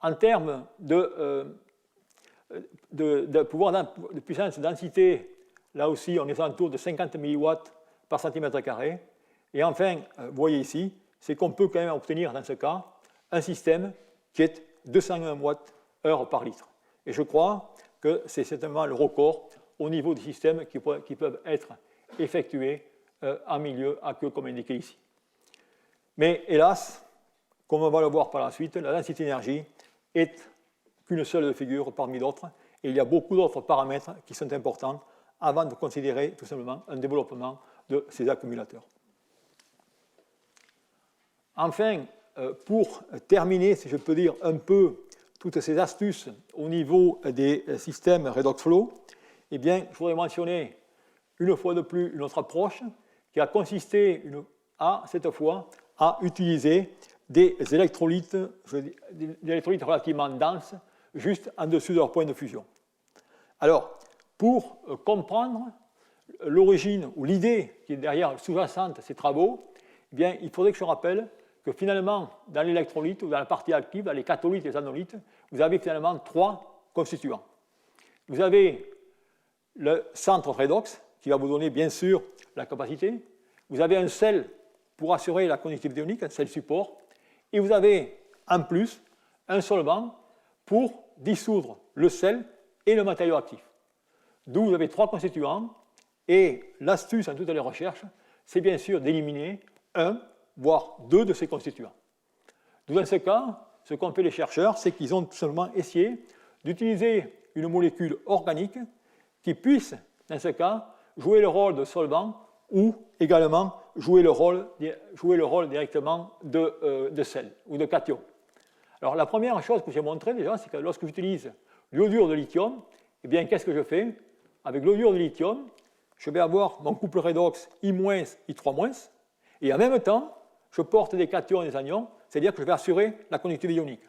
En termes de pouvoir de puissance de densité, là aussi, on est autour de 50 mW par centimètre carré. Et enfin, vous voyez ici, c'est qu'on peut quand même obtenir dans ce cas un système qui est 201 Wh par litre. Et je crois que c'est certainement le record au niveau des systèmes qui peuvent être effectués en milieu aqueux comme indiqué ici. Mais hélas, comme on va le voir par la suite, la densité d'énergie est qu'une seule figure parmi d'autres, et il y a beaucoup d'autres paramètres qui sont importants avant de considérer tout simplement un développement de ces accumulateurs. Enfin, pour terminer, si je peux dire un peu toutes ces astuces au niveau des systèmes redox flow, eh bien, je voudrais mentionner une fois de plus une autre approche qui a consisté cette fois à utiliser des électrolytes relativement denses juste en dessus de leur point de fusion. Alors, pour comprendre l'origine ou l'idée qui est derrière sous-jacente à ces travaux, eh bien, il faudrait que je rappelle que finalement, dans l'électrolyte ou dans la partie active, dans les catholytes et les anonytes, vous avez finalement 3 constituants. Vous avez le centre redox, qui va vous donner bien sûr la capacité. Vous avez un sel pour assurer la conductivité ionique, un sel support. Et vous avez en plus un solvant pour dissoudre le sel et le matériau actif. D'où vous avez 3 constituants. Et l'astuce en toutes les recherches, c'est bien sûr d'éliminer un, voire 2 de ces constituants. Dans ce cas, ce qu'ont fait les chercheurs, c'est qu'ils ont tout simplement essayé d'utiliser une molécule organique qui puisse, dans ce cas, jouer le rôle de solvant ou également jouer le rôle directement de sel ou de cation. Alors la première chose que j'ai montrée déjà, c'est que lorsque j'utilise l'iodure de lithium, eh bien qu'est-ce que je fais? Avec l'iodure de lithium, je vais avoir mon couple redox I-, I3-, et en même temps, je porte des cations et des anions, c'est-à-dire que je vais assurer la conductivité ionique.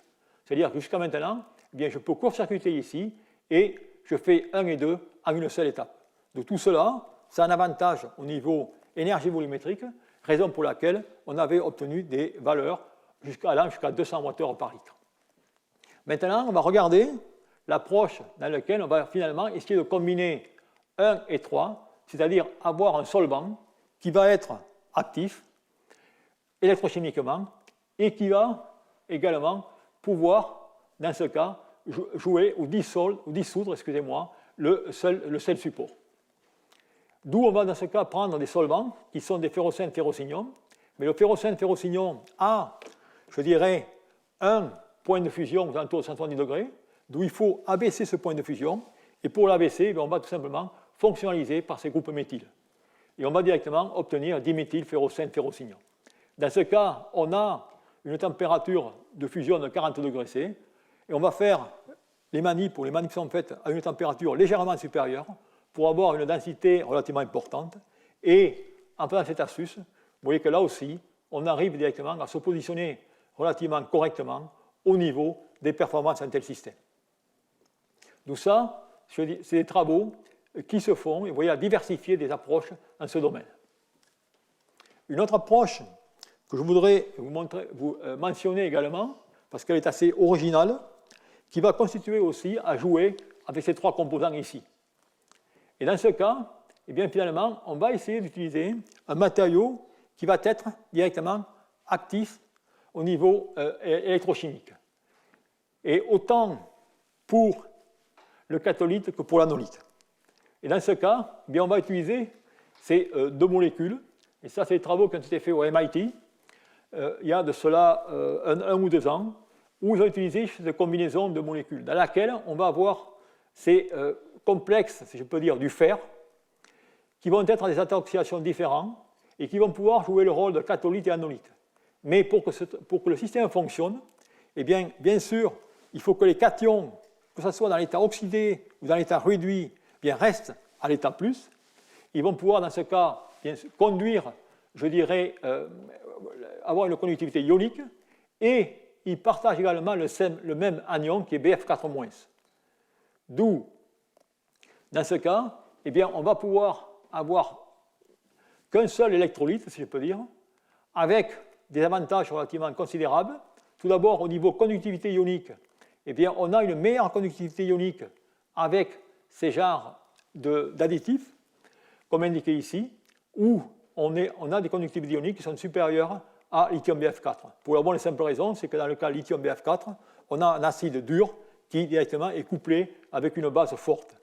C'est-à-dire que jusqu'à maintenant, eh bien, je peux court-circuiter ici et je fais 1 et 2 en une seule étape. De tout cela, c'est un avantage au niveau énergie volumétrique, raison pour laquelle on avait obtenu des valeurs jusqu'à 200 Wh par litre. Maintenant, on va regarder l'approche dans laquelle on va finalement essayer de combiner 1 et 3, c'est-à-dire avoir un solvant qui va être actif électrochimiquement et qui va également pouvoir, dans ce cas, jouer ou dissoudre le sel support. D'où on va dans ce cas prendre des solvants qui sont des ferrocènes ferrocinium, mais le ferrocène ferrocinium a, je dirais, un point de fusion aux alentours de 170 degrés, d'où il faut abaisser ce point de fusion, et pour l'abaisser, on va tout simplement fonctionnaliser par ces groupes méthyl. Et on va directement obtenir diméthylferrocène-ferrocygnon. Dans ce cas, on a une température de fusion de 40 degrés C, et on va faire les manips sont faites à une température légèrement supérieure pour avoir une densité relativement importante. Et en faisant cette astuce, vous voyez que là aussi, on arrive directement à se positionner relativement correctement au niveau des performances en tel système. D'où ça, c'est des travaux qui se font, et vous voyez, à diversifier des approches dans ce domaine. Une autre approche que je voudrais vous mentionner également, parce qu'elle est assez originale, qui va constituer aussi à jouer avec ces trois composants ici. Et dans ce cas, eh bien, finalement, on va essayer d'utiliser un matériau qui va être directement actif au niveau électrochimique. Et autant pour le catholyte que pour l'anolite. Et dans ce cas, eh bien, on va utiliser ces deux molécules. Et ça, c'est des travaux qui ont été faits au MIT il y a de cela un ou 2 ans, où ils ont utilisé cette combinaison de molécules, dans laquelle on va avoir ces complexes, si je peux dire, du fer, qui vont être à des états d'oxydation différents et qui vont pouvoir jouer le rôle de catholyte et anolyte. Mais pour que le système fonctionne, eh bien sûr, il faut que les cations, que ce soit dans l'état oxydé ou dans l'état réduit, eh bien, restent à l'état plus. Ils vont pouvoir, dans ce cas, bien, conduire, je dirais, avoir une conductivité ionique, et ils partagent également le même anion qui est BF4-. D'où, dans ce cas, eh bien, on va pouvoir avoir qu'un seul électrolyte, si je peux dire, avec des avantages relativement considérables. Tout d'abord, au niveau conductivité ionique, eh bien, on a une meilleure conductivité ionique avec ces genres d'additifs, comme indiqué ici, où on a des conductivités ioniques qui sont supérieures à lithium BF4. Pour la bonne et simple raison, c'est que dans le cas lithium BF4, on a un acide dur qui directement est couplé avec une base forte.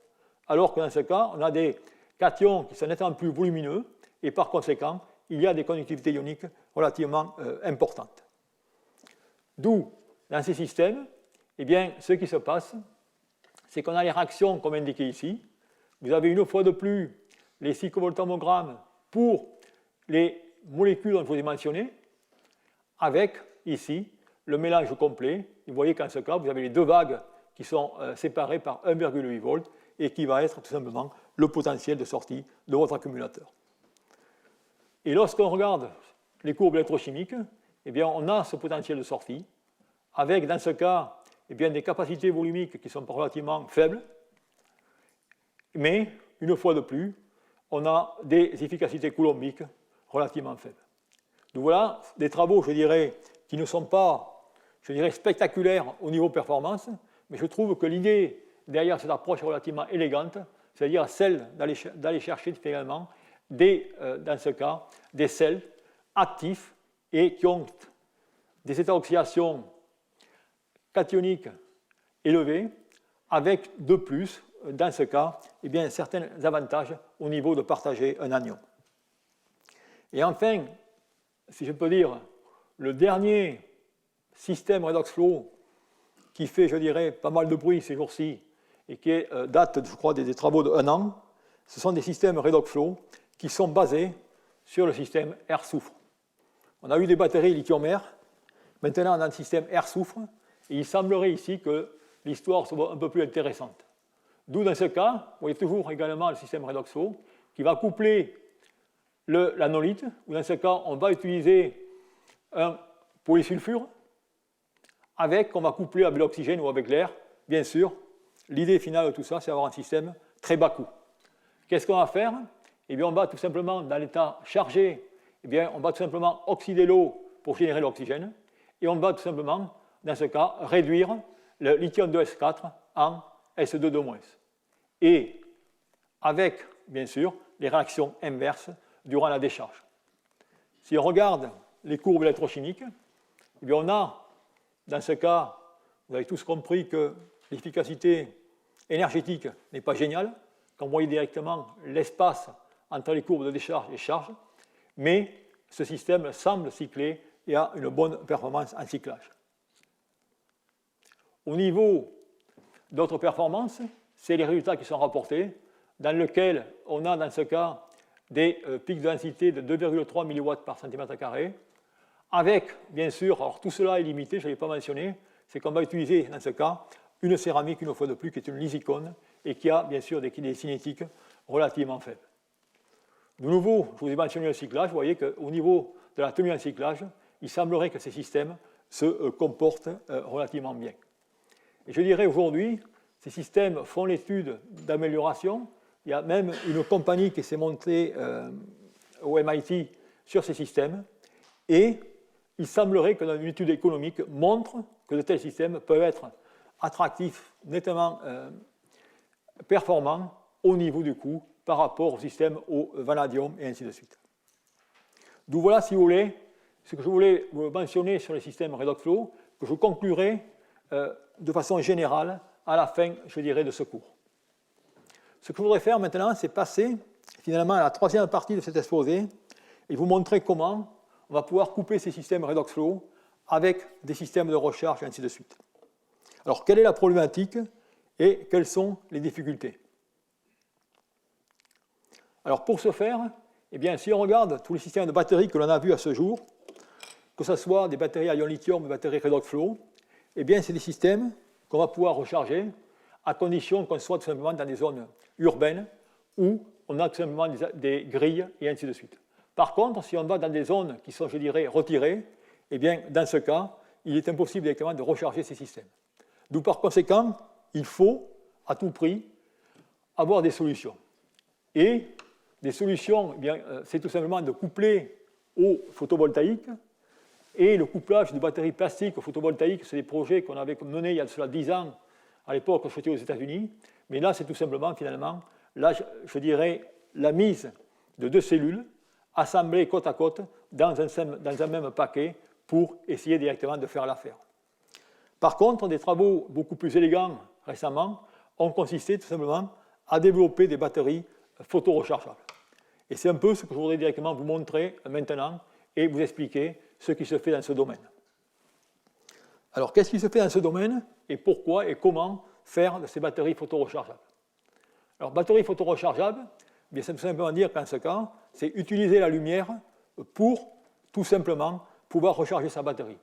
Alors que dans ce cas, on a des cations qui sont nettement plus volumineux, et par conséquent, il y a des conductivités ioniques relativement importantes. D'où, dans ces systèmes, eh bien, ce qui se passe, c'est qu'on a les réactions comme indiqué ici. Vous avez une fois de plus les cyclovoltammogrammes pour les molécules dont je vous ai mentionné, avec ici le mélange complet. Vous voyez qu'en ce cas, vous avez les deux vagues qui sont séparées par 1,8 volts et qui va être tout simplement le potentiel de sortie de votre accumulateur. Et lorsqu'on regarde les courbes électrochimiques, eh bien, on a ce potentiel de sortie, avec dans ce cas eh bien, des capacités volumiques qui sont relativement faibles, mais une fois de plus, on a des efficacités coulombiques relativement faibles. Donc voilà des travaux, je dirais, qui ne sont pas, je dirais, spectaculaires au niveau performance, mais je trouve que l'idée derrière cette approche relativement élégante, c'est-à-dire celle d'aller chercher finalement dans ce cas, des sels actifs et qui ont des états d'oxydation cationiques élevés, avec de plus, dans ce cas, eh bien, certains avantages au niveau de partager un anion. Et enfin, si je peux dire, le dernier système redox flow qui fait, je dirais, pas mal de bruit ces jours-ci et qui date, je crois, des travaux d'1 an, ce sont des systèmes redox flow qui sont basés sur le système air-soufre. On a eu des batteries lithium-air, maintenant on a un système air-soufre, et il semblerait ici que l'histoire soit un peu plus intéressante. D'où dans ce cas, vous voyez toujours également le système redox flow qui va coupler l'anolyte, où dans ce cas, on va utiliser un polysulfure, on va coupler avec l'oxygène ou avec l'air, bien sûr. L'idée finale de tout ça, c'est d'avoir un système très bas coût. Qu'est-ce qu'on va faire? Eh bien, on va tout simplement, dans l'état chargé, eh bien, on va tout simplement oxyder l'eau pour générer l'oxygène, et on va tout simplement, dans ce cas, réduire le lithium 2S4 en S2-2-. Et avec, bien sûr, les réactions inverses durant la décharge. Si on regarde les courbes électrochimiques, eh bien on a, dans ce cas, vous avez tous compris que l'efficacité énergétique n'est pas géniale, quand vous voyez directement l'espace entre les courbes de décharge et charge, mais ce système semble cycler et a une bonne performance en cyclage. Au niveau d'autres performances, c'est les résultats qui sont rapportés, dans lesquels on a dans ce cas des pics de densité de 2,3 mW par cm², avec, bien sûr, alors tout cela est limité, je ne l'ai pas mentionné, c'est qu'on va utiliser dans ce cas une céramique, une fois de plus, qui est une lysicone et qui a, bien sûr, des cinétiques relativement faibles. De nouveau, je vous ai mentionné le cyclage, vous voyez qu'au niveau de la tenue en cyclage, il semblerait que ces systèmes se comportent relativement bien. Et je dirais aujourd'hui, ces systèmes font l'étude d'amélioration. Il y a même une compagnie qui s'est montée au MIT sur ces systèmes. Et il semblerait que une étude économique montre que de tels systèmes peuvent être attractifs, nettement performants au niveau du coût par rapport au système au vanadium et ainsi de suite. D'où voilà, si vous voulez, ce que je voulais vous mentionner sur les systèmes redox flow, que je conclurai de façon générale à la fin, je dirais, de ce cours. Ce que je voudrais faire maintenant, c'est passer finalement à la troisième partie de cet exposé et vous montrer comment on va pouvoir couper ces systèmes redox flow avec des systèmes de recharge et ainsi de suite. Alors, quelle est la problématique et quelles sont les difficultés? Alors, pour ce faire, eh bien, si on regarde tous les systèmes de batteries que l'on a vus à ce jour, que ce soit des batteries à ion lithium ou des batteries redox flow, eh bien, c'est des systèmes qu'on va pouvoir recharger à condition qu'on soit tout simplement dans des zones urbaines où on a tout simplement des grilles et ainsi de suite. Par contre, si on va dans des zones qui sont, je dirais, retirées, eh bien, dans ce cas, il est impossible directement de recharger ces systèmes. D'où, par conséquent, il faut, à tout prix, avoir des solutions. Et des solutions, eh bien, c'est tout simplement de coupler au photovoltaïque. Et le couplage de batteries plastiques au photovoltaïque, c'est des projets qu'on avait menés il y a cela 10 ans, à l'époque quand j'étais aux États-Unis. Mais là, c'est tout simplement, finalement, là, je dirais, la mise de deux cellules assemblées côte à côte dans un même paquet pour essayer directement de faire l'affaire. Par contre, des travaux beaucoup plus élégants récemment ont consisté tout simplement à développer des batteries photorechargeables. Et c'est un peu ce que je voudrais directement vous montrer maintenant et vous expliquer ce qui se fait dans ce domaine. Alors, qu'est-ce qui se fait dans ce domaine et pourquoi et comment faire de ces batteries photorechargeables? Alors, batteries photorechargeables, bien, ça veut simplement dire qu'en ce cas, c'est utiliser la lumière pour tout simplement pouvoir recharger sa batterie.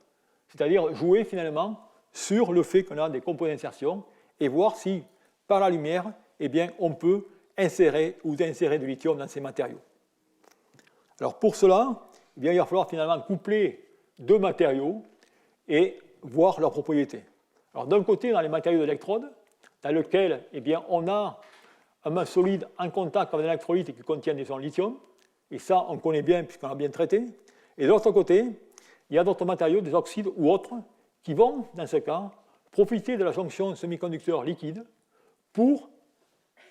C'est-à-dire jouer finalement sur le fait qu'on a des composés d'insertion et voir si, par la lumière, eh bien, on peut insérer ou d'insérer du lithium dans ces matériaux. Alors, pour cela, eh bien, il va falloir finalement coupler deux matériaux et voir leurs propriétés. Alors, d'un côté, dans les matériaux d'électrode, dans lesquels eh bien, on a un main solide en contact avec un électrolyte qui contient des ions lithium, et ça, on connaît bien puisqu'on l'a bien traité. Et de l'autre côté, il y a d'autres matériaux, des oxydes ou autres, qui vont, dans ce cas, profiter de la jonction semi-conducteur liquide pour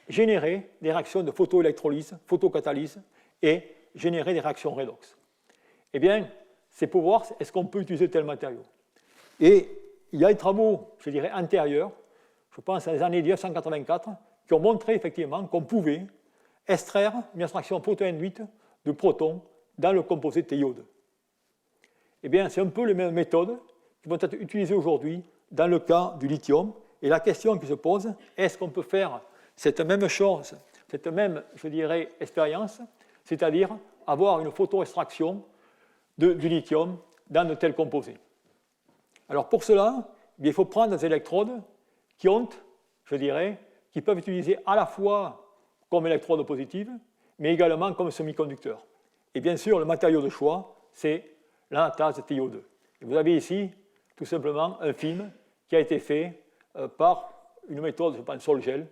générer des réactions de photoélectrolyse, photocatalyse et générer des réactions redox. Eh bien, c'est pour voir est-ce qu'on peut utiliser tel matériau. Et il y a des travaux, je dirais, antérieurs, je pense à les années 1984, qui ont montré effectivement qu'on pouvait extraire une extraction photoinduite de protons dans le composé TiO2. Eh bien, c'est un peu les mêmes méthodes qui vont être utilisées aujourd'hui dans le cas du lithium. Et la question qui se pose, est-ce qu'on peut faire cette même chose, cette même, je dirais, expérience, c'est-à-dire avoir une photoextraction du lithium dans de tels composés. Alors pour cela, il faut prendre des électrodes qui ont, je dirais, qui peuvent utiliser à la fois comme électrode positive, mais également comme semi-conducteur. Et bien sûr, le matériau de choix, c'est l'anatase de TiO2. Et vous avez ici, tout simplement, un film qui a été fait par une méthode, je pense, sol-gel,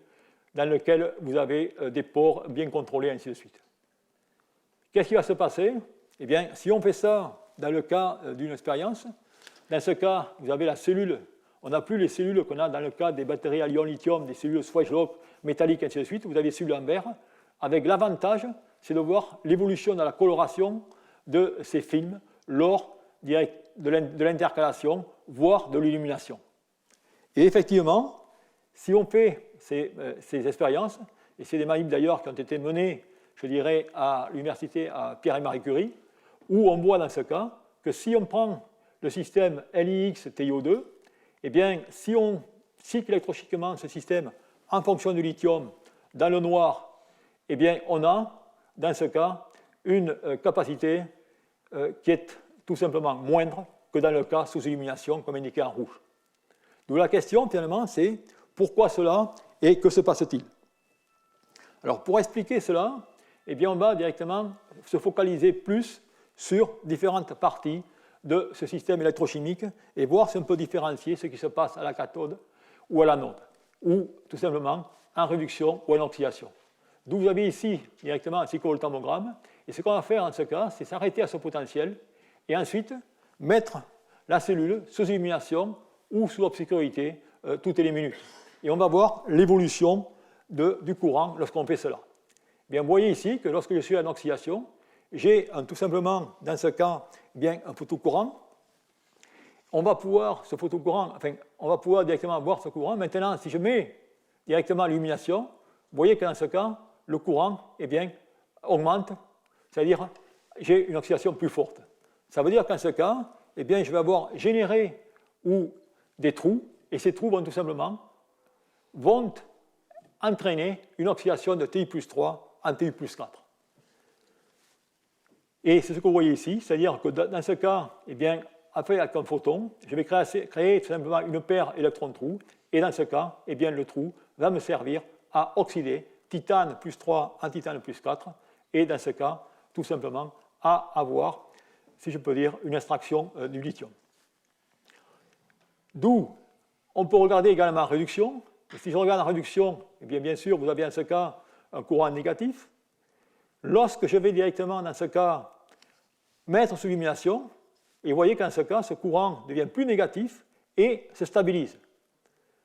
dans lequel vous avez des pores bien contrôlés, ainsi de suite. Qu'est-ce qui va se passer? Eh bien, si on fait ça dans le cas d'une expérience, dans ce cas, vous avez la cellule, on n'a plus les cellules qu'on a dans le cas des batteries à ion lithium, des cellules Schwarzschild métalliques, ainsi de suite, vous avez des cellules en verre, avec l'avantage, c'est de voir l'évolution de la coloration de ces films lors de l'intercalation, voire de l'illumination. Et effectivement, si on fait ces expériences, et c'est des manips d'ailleurs qui ont été menées, je dirais, à l'université à Pierre et Marie Curie, où on voit dans ce cas que si on prend le système LIX TiO2, eh bien, si on cycle électrochimiquement ce système en fonction du lithium dans le noir, eh bien, on a, dans ce cas, une capacité qui est tout simplement moindre que dans le cas sous illumination, comme indiqué en rouge. Donc la question, finalement, c'est pourquoi cela et que se passe-t-il? Alors, pour expliquer cela, eh bien, on va directement se focaliser plus sur différentes parties de ce système électrochimique et voir si on peut différencier ce qui se passe à la cathode ou à l'anode, ou tout simplement en réduction ou en oxydation. Donc vous avez ici directement un cyclovoltammogramme, et ce qu'on va faire en ce cas, c'est s'arrêter à ce potentiel, et ensuite mettre la cellule sous illumination ou sous obscurité toutes les minutes. Et on va voir l'évolution du courant lorsqu'on fait cela. Bien, vous voyez ici que lorsque je suis en oxydation, j'ai tout simplement, dans ce cas, bien, un photocourant. On va pouvoir directement voir ce courant. Maintenant, si je mets directement l'illumination, vous voyez que dans ce cas, le courant eh bien, augmente, c'est-à-dire j'ai une oxydation plus forte. Ça veut dire qu'en ce cas, eh bien, je vais avoir généré des trous, et ces trous vont tout simplement entraîner une oxydation de Ti plus 3 en Ti plus 4. Et c'est ce que vous voyez ici, c'est-à-dire que dans ce cas, eh bien, avec un photon, je vais créer tout simplement une paire électron-trou, et dans ce cas, eh bien, le trou va me servir à oxyder titane plus 3 en titane plus 4, et dans ce cas, tout simplement, à avoir, si je peux dire, une extraction du lithium. D'où, on peut regarder également en réduction. Et si je regarde en réduction, eh bien sûr, vous avez en ce cas un courant négatif. Lorsque je vais directement, dans ce cas, mettre sous illumination, et vous voyez qu'en ce cas, ce courant devient plus négatif et se stabilise.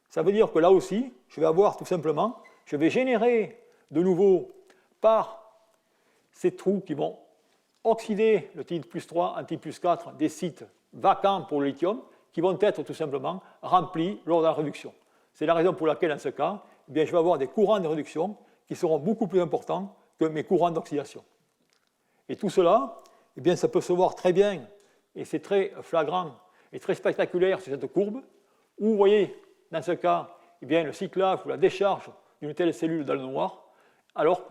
Ça veut dire que là aussi, je vais avoir tout simplement, je vais générer de nouveau par ces trous qui vont oxyder le Ti plus 3 en Ti plus 4 des sites vacants pour le lithium qui vont être tout simplement remplis lors de la réduction. C'est la raison pour laquelle, dans ce cas, eh bien, je vais avoir des courants de réduction qui seront beaucoup plus importants que mes courants d'oxydation. Et tout cela, eh bien, ça peut se voir très bien, et c'est très flagrant et très spectaculaire sur cette courbe, où vous voyez, dans ce cas, eh bien, le cyclage ou la décharge d'une telle cellule dans le noir, alors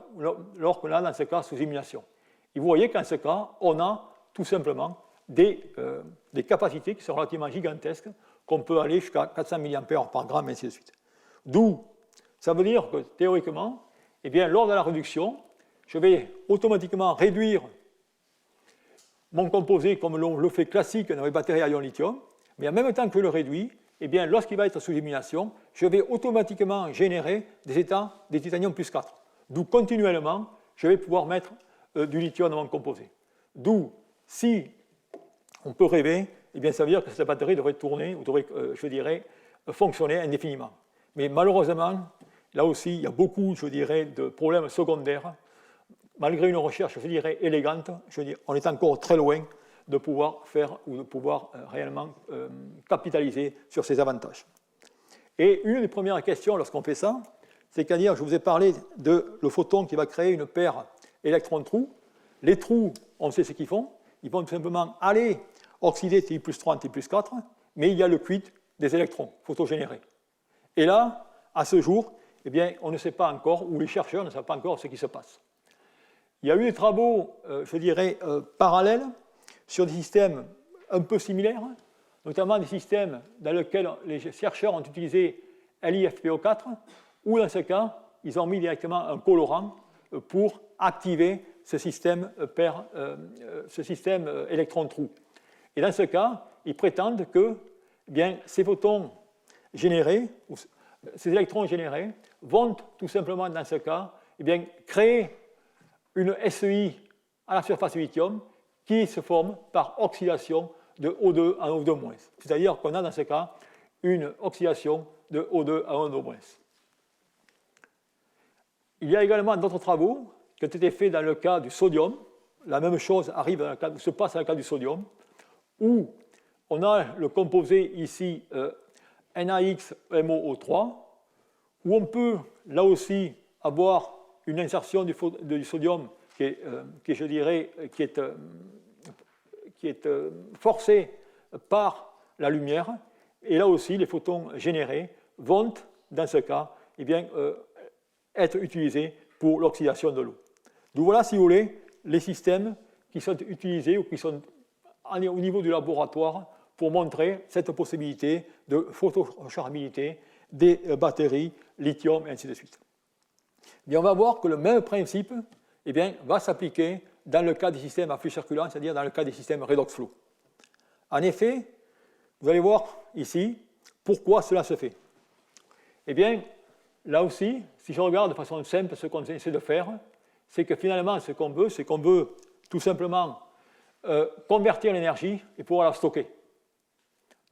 qu'on a, dans ce cas, sous illumination. Et vous voyez qu'en ce cas, on a tout simplement des capacités qui sont relativement gigantesques, qu'on peut aller jusqu'à 400 mA par gramme, et ainsi de suite. D'où, ça veut dire que, théoriquement, eh bien, lors de la réduction, je vais automatiquement réduire mon composé comme on le fait classique dans les batteries à ion lithium, mais en même temps que je le réduis, eh bien, lorsqu'il va être sous illumination, je vais automatiquement générer des états de titanium plus 4. D'où, continuellement, je vais pouvoir mettre du lithium dans mon composé. D'où, si on peut rêver, eh bien, ça veut dire que cette batterie devrait tourner, ou devrait, je dirais, fonctionner indéfiniment. Mais malheureusement, là aussi, il y a beaucoup, je dirais, de problèmes secondaires. Malgré une recherche, je dirais, élégante, on est encore très loin de pouvoir faire ou de pouvoir réellement capitaliser sur ces avantages. Et une des premières questions lorsqu'on fait ça, c'est qu'à dire, je vous ai parlé de le photon qui va créer une paire électron-trou. Les trous, on sait ce qu'ils font. Ils vont tout simplement aller oxyder Ti plus 3 en Ti plus 4, mais il y a le quid des électrons photogénérés. Et là, à ce jour, eh bien, on ne sait pas encore, ou les chercheurs ne savent pas encore ce qui se passe. Il y a eu des travaux, je dirais, parallèles sur des systèmes un peu similaires, notamment des systèmes dans lesquels les chercheurs ont utilisé LiFePO4, où dans ce cas, ils ont mis directement un colorant pour activer ce système électron-trou. Et dans ce cas, ils prétendent que eh bien, ces photons générés, ou ces électrons générés, vont tout simplement, dans ce cas, eh bien, créer une SEI à la surface du lithium qui se forme par oxydation de O2 à O2-. C'est-à-dire qu'on a dans ce cas une oxydation de O2 à O2-. Il y a également d'autres travaux qui ont été faits dans le cas du sodium. La même chose se passe dans le cas du sodium, où on a le composé ici NaXMOO3, où on peut là aussi avoir une insertion du sodium qui est forcée par la lumière, Et là aussi, les photons générés vont, dans ce cas, eh bien, être utilisés pour l'oxydation de l'eau. Donc voilà, si vous voulez, les systèmes qui sont utilisés ou qui sont au niveau du laboratoire pour montrer cette possibilité de photochargeabilité des batteries lithium et ainsi de suite. Bien, on va voir que le même principe eh bien, va s'appliquer dans le cas des systèmes à flux circulant, c'est-à-dire dans le cas des systèmes redox flow. En effet, vous allez voir ici pourquoi cela se fait. Eh bien, là aussi, si je regarde de façon simple ce qu'on essaie de faire, c'est que finalement, ce qu'on veut, c'est qu'on veut tout simplement convertir l'énergie et pouvoir la stocker.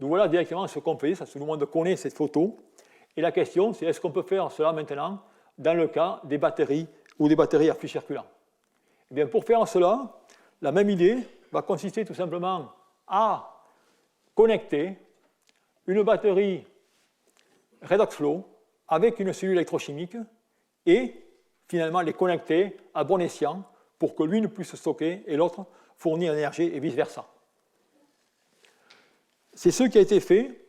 Donc voilà directement ce qu'on fait, ça, tout le monde connaît cette photo. Et la question, c'est est-ce qu'on peut faire cela maintenant dans le cas des batteries ou des batteries à flux circulant? Eh bien, pour faire cela, la même idée va consister tout simplement à connecter une batterie redox flow avec une cellule électrochimique et finalement les connecter à bon escient pour que l'une puisse stocker et l'autre fournir l'énergie et vice-versa. C'est ce qui a été fait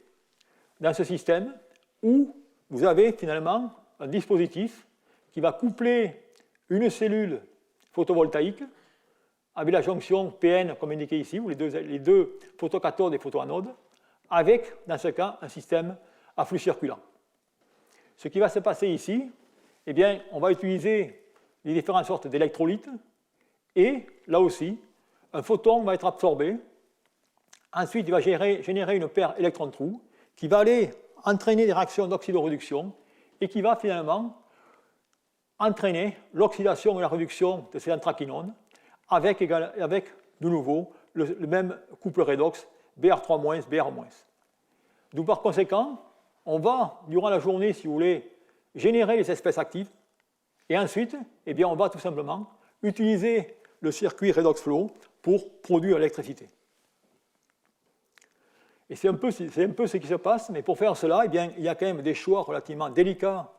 dans ce système où vous avez finalement un dispositif qui va coupler une cellule photovoltaïque avec la jonction PN comme indiqué ici, où les deux photocathodes et photoanodes, avec, dans ce cas, un système à flux circulant. Ce qui va se passer ici, eh bien, on va utiliser les différentes sortes d'électrolytes et, là aussi, un photon va être absorbé. Ensuite, il va générer une paire électron-trou qui va aller entraîner des réactions d'oxydoréduction et qui va finalement entraîner l'oxydation et la réduction de ces anthracinones avec de nouveau le même couple redox Br3-, Br-. Donc par conséquent, on va, durant la journée, si vous voulez, générer les espèces actives et ensuite, eh bien, on va tout simplement utiliser le circuit redox flow pour produire l'électricité. Et c'est un peu ce qui se passe, mais pour faire cela, eh bien, il y a quand même des choix relativement délicats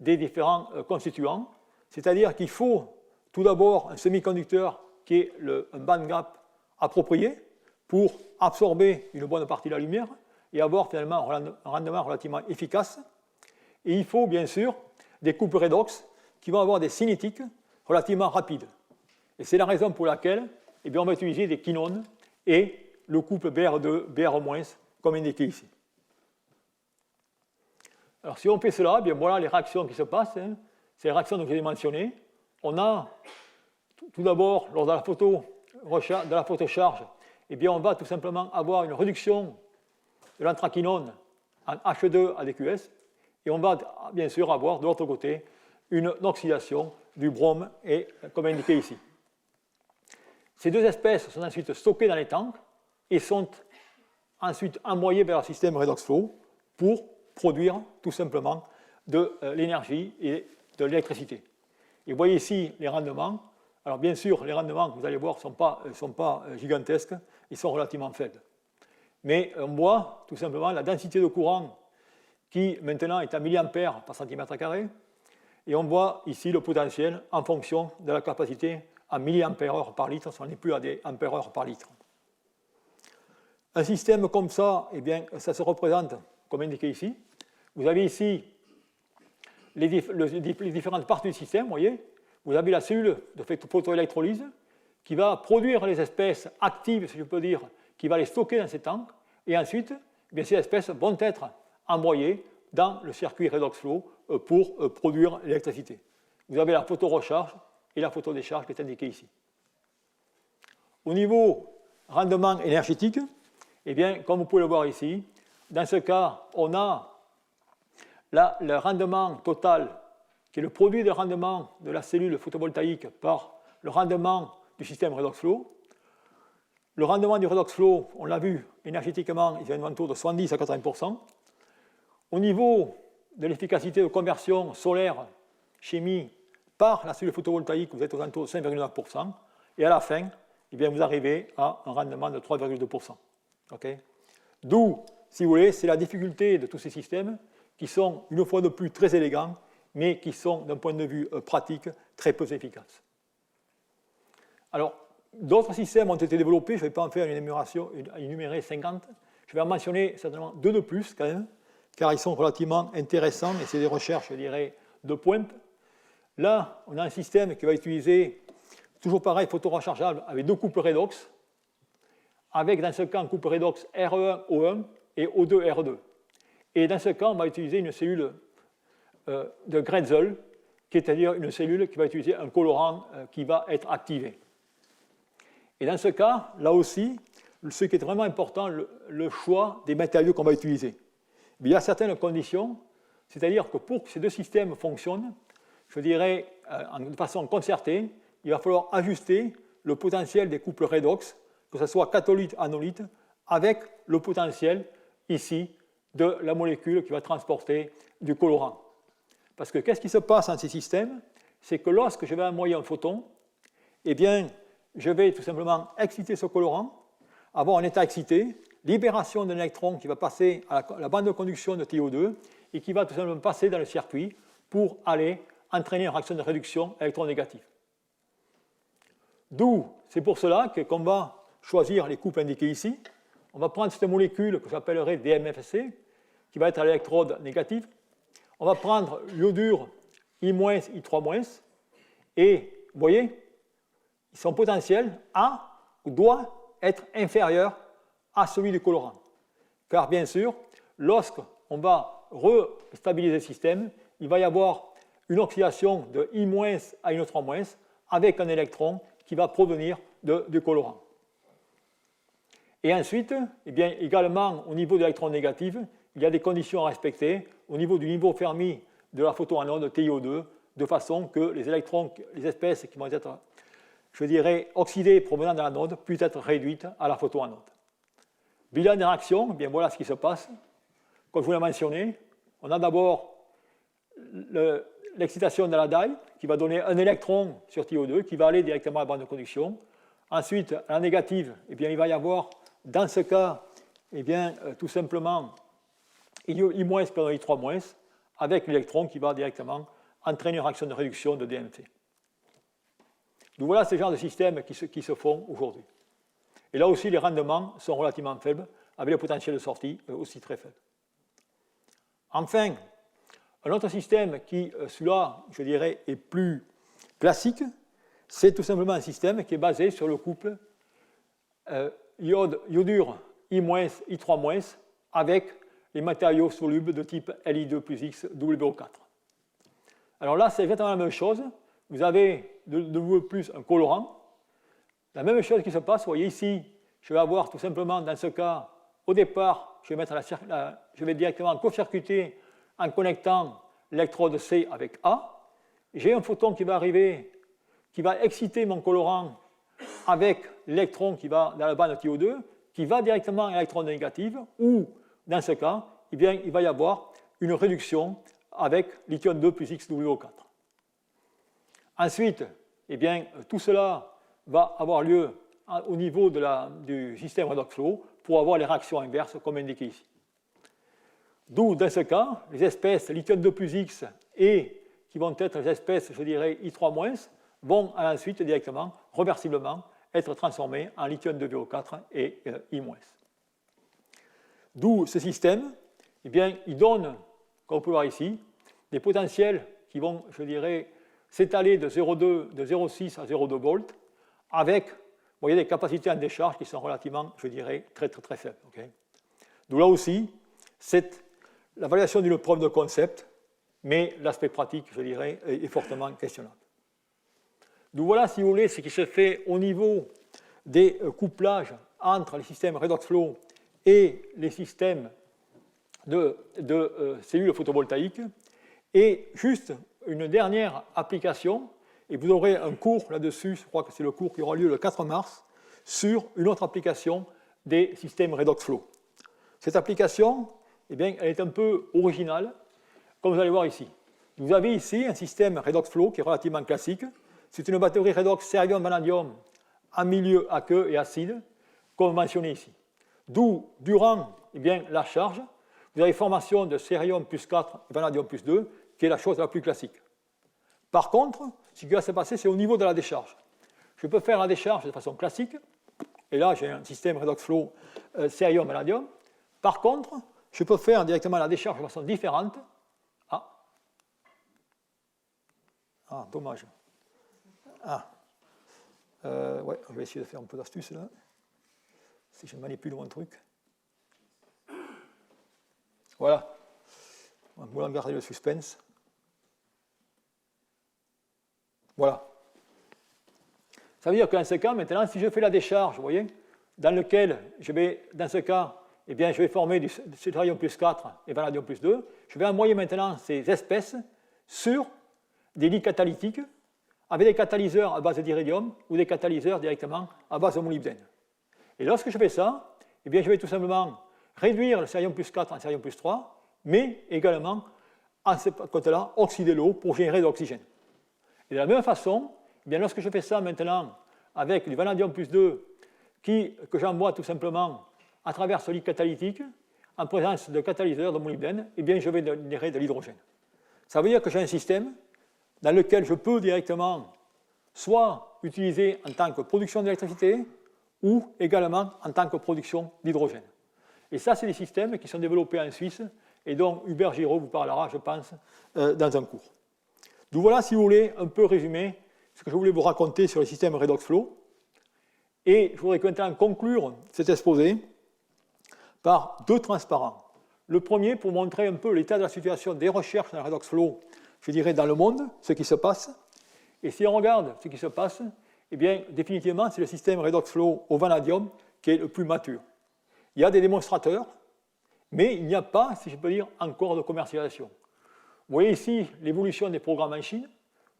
des différents constituants, c'est-à-dire qu'il faut tout d'abord un semi-conducteur qui ait un band gap approprié pour absorber une bonne partie de la lumière et avoir finalement un rendement relativement efficace. Et il faut bien sûr des couples redox qui vont avoir des cinétiques relativement rapides. Et c'est la raison pour laquelle eh bien, on va utiliser des quinones et le couple Br2, Br-, comme indiqué ici. Alors si on fait cela, bien voilà les réactions qui se passent. Ces réactions que j'ai mentionnées. On a tout d'abord, lors de la photocharge, eh bien, on va tout simplement avoir une réduction de l'anthraquinone en H2 AdQs et on va bien sûr avoir de l'autre côté une oxydation du brome, et, comme indiqué ici. Ces deux espèces sont ensuite stockées dans les tanks et sont ensuite envoyées vers le système redox flow pour produire tout simplement de l'énergie et de l'électricité. Et vous voyez ici les rendements. Alors bien sûr, les rendements, vous allez voir, ne sont pas gigantesques, ils sont relativement faibles. Mais on voit tout simplement la densité de courant qui maintenant est en milliampères par centimètre carré, et on voit ici le potentiel en fonction de la capacité en milliampères-heure par litre, si on n'est plus à des ampères-heure par litre. Un système comme ça, eh bien, ça se représente comme indiqué ici. Vous avez ici les différentes parties du système, vous voyez. Vous avez la cellule de photoélectrolyse qui va produire les espèces actives, si je peux dire, qui va les stocker dans ces tanks, et ensuite, eh bien, ces espèces vont être envoyées dans le circuit redox flow pour produire l'électricité. Vous avez la photorecharge et la photodécharge qui est indiquée ici. Au niveau rendement énergétique, eh bien, comme vous pouvez le voir ici, dans ce cas, on a le rendement total qui est le produit du rendement de la cellule photovoltaïque par le rendement du système redox flow. Le rendement du redox flow, on l'a vu, énergétiquement, il est autour de 70 à 80%. Au niveau de l'efficacité de conversion solaire, chimie, par la cellule photovoltaïque, vous êtes aux alentours de 5,9%. Et à la fin, eh bien, vous arrivez à un rendement de 3,2%. Okay. D'où, si vous voulez, c'est la difficulté de tous ces systèmes qui sont, une fois de plus, très élégants, mais qui sont, d'un point de vue pratique, très peu efficaces. Alors, d'autres systèmes ont été développés, je ne vais pas en faire une énumérer 50, Je vais en mentionner certainement 2 de plus quand même, car ils sont relativement intéressants et c'est des recherches, je dirais, de pointe. Là, on a un système qui va utiliser, toujours pareil, photo-rechargeable, avec 2 couples redox, avec dans ce cas un couple redox RE1-O1 et O2-R2. Et dans ce cas, on va utiliser une cellule de Grätzel, c'est-à-dire une cellule qui va utiliser un colorant qui va être activé. Et dans ce cas, là aussi, ce qui est vraiment important, le choix des matériaux qu'on va utiliser. Il y a certaines conditions, c'est-à-dire que pour que ces 2 systèmes fonctionnent, je dirais de façon concertée, il va falloir ajuster le potentiel des couples redox, que ce soit catholyte-anolyte, avec le potentiel ici de la molécule qui va transporter du colorant. Parce que qu'est-ce qui se passe dans ces systèmes? C'est que lorsque je vais envoyer un photon, eh bien, je vais tout simplement exciter ce colorant, avoir un état excité, libération d'un électron qui va passer à la bande de conduction de TiO2 et qui va tout simplement passer dans le circuit pour aller entraîner une réaction de réduction électronégative. D'où, c'est pour cela qu'on va choisir les couples indiqués ici. On va prendre cette molécule que j'appellerai DMFC, qui va être à l'électrode négative. On va prendre l'iodure I-, I3-, et vous voyez, son potentiel doit être inférieur à celui du colorant. Car bien sûr, lorsqu'on va restabiliser le système, il va y avoir une oxydation de I- à I3- avec un électron qui va provenir du colorant. Et ensuite, eh bien, également au niveau de l'électron négatif, il y a des conditions à respecter au niveau du niveau Fermi de la photoanode TiO2, de façon que les électrons, les espèces qui vont être, je dirais, oxydées provenant de l'anode puissent être réduites à la photoanode. Bilan des réactions, eh bien voilà ce qui se passe. Comme je vous l'ai mentionné, on a d'abord l'excitation de la daille qui va donner un électron sur TiO2 qui va aller directement à la bande de conduction. Ensuite, à la négative, eh bien, il va y avoir, dans ce cas, eh bien, tout simplement I- pardon, I3- avec l'électron qui va directement entraîner une réaction de réduction de DMT. Donc voilà ce genre de systèmes qui se font aujourd'hui. Et là aussi, les rendements sont relativement faibles, avec le potentiel de sortie aussi très faible. Enfin, un autre système qui, celui-là, je dirais, est plus classique, c'est tout simplement un système qui est basé sur le couple iodure I-, I3- avec les matériaux solubles de type Li2 plus X WO4. Alors là, c'est exactement la même chose. Vous avez de nouveau plus un colorant. La même chose qui se passe, vous voyez ici, je vais avoir tout simplement, dans ce cas, au départ, je vais directement court-circuiter en connectant l'électrode C avec A. J'ai un photon qui va arriver, qui va exciter mon colorant avec l'électron qui va dans la bande TiO2, qui va directement à l'électrode négative, ou, dans ce cas, eh bien, il va y avoir une réduction avec lithium 2 plus XWO4. Ensuite, eh bien, tout cela va avoir lieu au niveau du système redox flow pour avoir les réactions inverses comme indiqué ici. D'où, dans ce cas, les espèces lithium 2 plus X et qui vont être les espèces, je dirais, I3-, vont ensuite directement, reversiblement, être transformées en lithium 2VO4 et I-. D'où ce système, eh bien, il donne, comme on peut voir ici, des potentiels qui vont, je dirais, s'étaler de 0,6 à 0,2 volts, avec, vous voyez, des capacités en décharge qui sont relativement, je dirais, très, très, très faibles. Okay. D'où là aussi, la validation d'une preuve de concept, mais l'aspect pratique, je dirais, est fortement questionnable. D'où voilà, si vous voulez, ce qui se fait au niveau des couplages entre les systèmes redox flow et les systèmes de cellules photovoltaïques. Et juste une dernière application, et vous aurez un cours là-dessus, je crois que c'est le cours qui aura lieu le 4 mars, sur une autre application des systèmes redox flow. Cette application, eh bien, elle est un peu originale, comme vous allez voir ici. Vous avez ici un système redox flow qui est relativement classique. C'est une batterie redox cérium-vanadium en milieu aqueux et acide, comme mentionné ici. D'où, durant eh bien, la charge, vous avez formation de cérium plus 4 et vanadium plus 2, qui est la chose la plus classique. Par contre, ce qui va se passer, c'est au niveau de la décharge. Je peux faire la décharge de façon classique, et là j'ai un système redox flow cérium-vanadium. Par contre, je peux faire directement la décharge de façon différente. Dommage. Ouais, je vais essayer de faire un peu d'astuce là. Si je manipule mon truc. Voilà. On va garder le suspense. Voilà. Ça veut dire que dans ce cas, maintenant, si je fais la décharge, vous voyez, dans lequel je vais, dans ce cas, eh bien, je vais former du cétarium plus 4 et vanadium plus 2, je vais envoyer maintenant ces espèces sur des lits catalytiques avec des catalyseurs à base d'iridium ou des catalyseurs directement à base de molybdène. Et lorsque je fais ça, eh bien, je vais tout simplement réduire le cérium plus 4 en cérium plus 3, mais également, à ce côté-là, oxyder l'eau pour générer de l'oxygène. Et de la même façon, eh bien, lorsque je fais ça maintenant avec du vanadium plus 2 que j'envoie tout simplement à travers ce lit catalytique, en présence de catalyseurs de molybdène, eh bien, je vais générer de l'hydrogène. Ça veut dire que j'ai un système dans lequel je peux directement soit utiliser en tant que production d'électricité ou également en tant que production d'hydrogène. Et ça, c'est des systèmes qui sont développés en Suisse et dont Hubert Giraud vous parlera, je pense, dans un cours. Donc voilà, si vous voulez, un peu résumer ce que je voulais vous raconter sur le système redox flow. Et je voudrais maintenant conclure cet exposé par deux transparents. Le premier, pour montrer un peu l'état de la situation des recherches dans le redox flow, je dirais dans le monde, ce qui se passe. Et si on regarde ce qui se passe, eh bien, définitivement, c'est le système redox flow au vanadium qui est le plus mature. Il y a des démonstrateurs, mais il n'y a pas, si je peux dire, encore de commercialisation. Vous voyez ici l'évolution des programmes en Chine,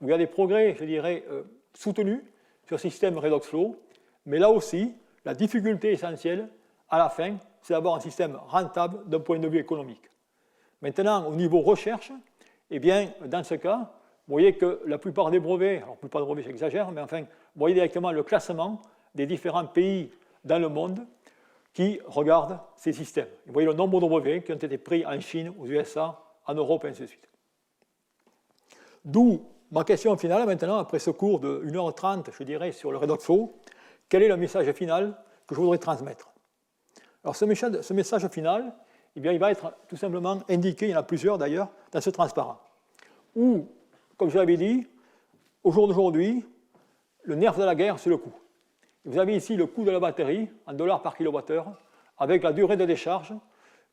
où il y a des progrès, je dirais, soutenus sur le système redox flow, mais là aussi, la difficulté essentielle, à la fin, c'est d'avoir un système rentable d'un point de vue économique. Maintenant, au niveau recherche, eh bien, dans ce cas, vous voyez que la plupart des brevets, alors la plupart des brevets j'exagère, mais enfin, vous voyez directement le classement des différents pays dans le monde qui regardent ces systèmes. Vous voyez le nombre de brevets qui ont été pris en Chine, aux USA, en Europe, et ainsi de suite. D'où ma question finale maintenant, après ce cours de 1h30, je dirais, sur le redox flow, quel est le message final que je voudrais transmettre? Alors ce message final, eh bien, il va être tout simplement indiqué, il y en a plusieurs d'ailleurs, dans ce transparent. Où, comme je l'avais dit, au jour d'aujourd'hui, le nerf de la guerre, c'est le coût. Vous avez ici le coût de la batterie en dollars par kilowattheure, avec la durée de décharge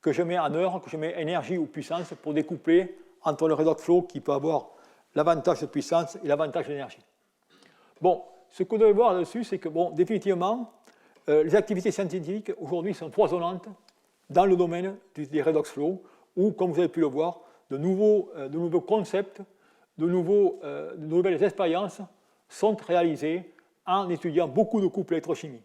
que je mets en heures, que je mets énergie ou puissance pour découpler entre le redox flow qui peut avoir l'avantage de puissance et l'avantage d'énergie. Bon, ce que vous devez voir là-dessus, c'est que, bon, définitivement, les activités scientifiques aujourd'hui sont foisonnantes dans le domaine des redox flow, où, comme vous avez pu le voir, de nouveaux concepts, de nouvelles expériences sont réalisées en étudiant beaucoup de couples électrochimie.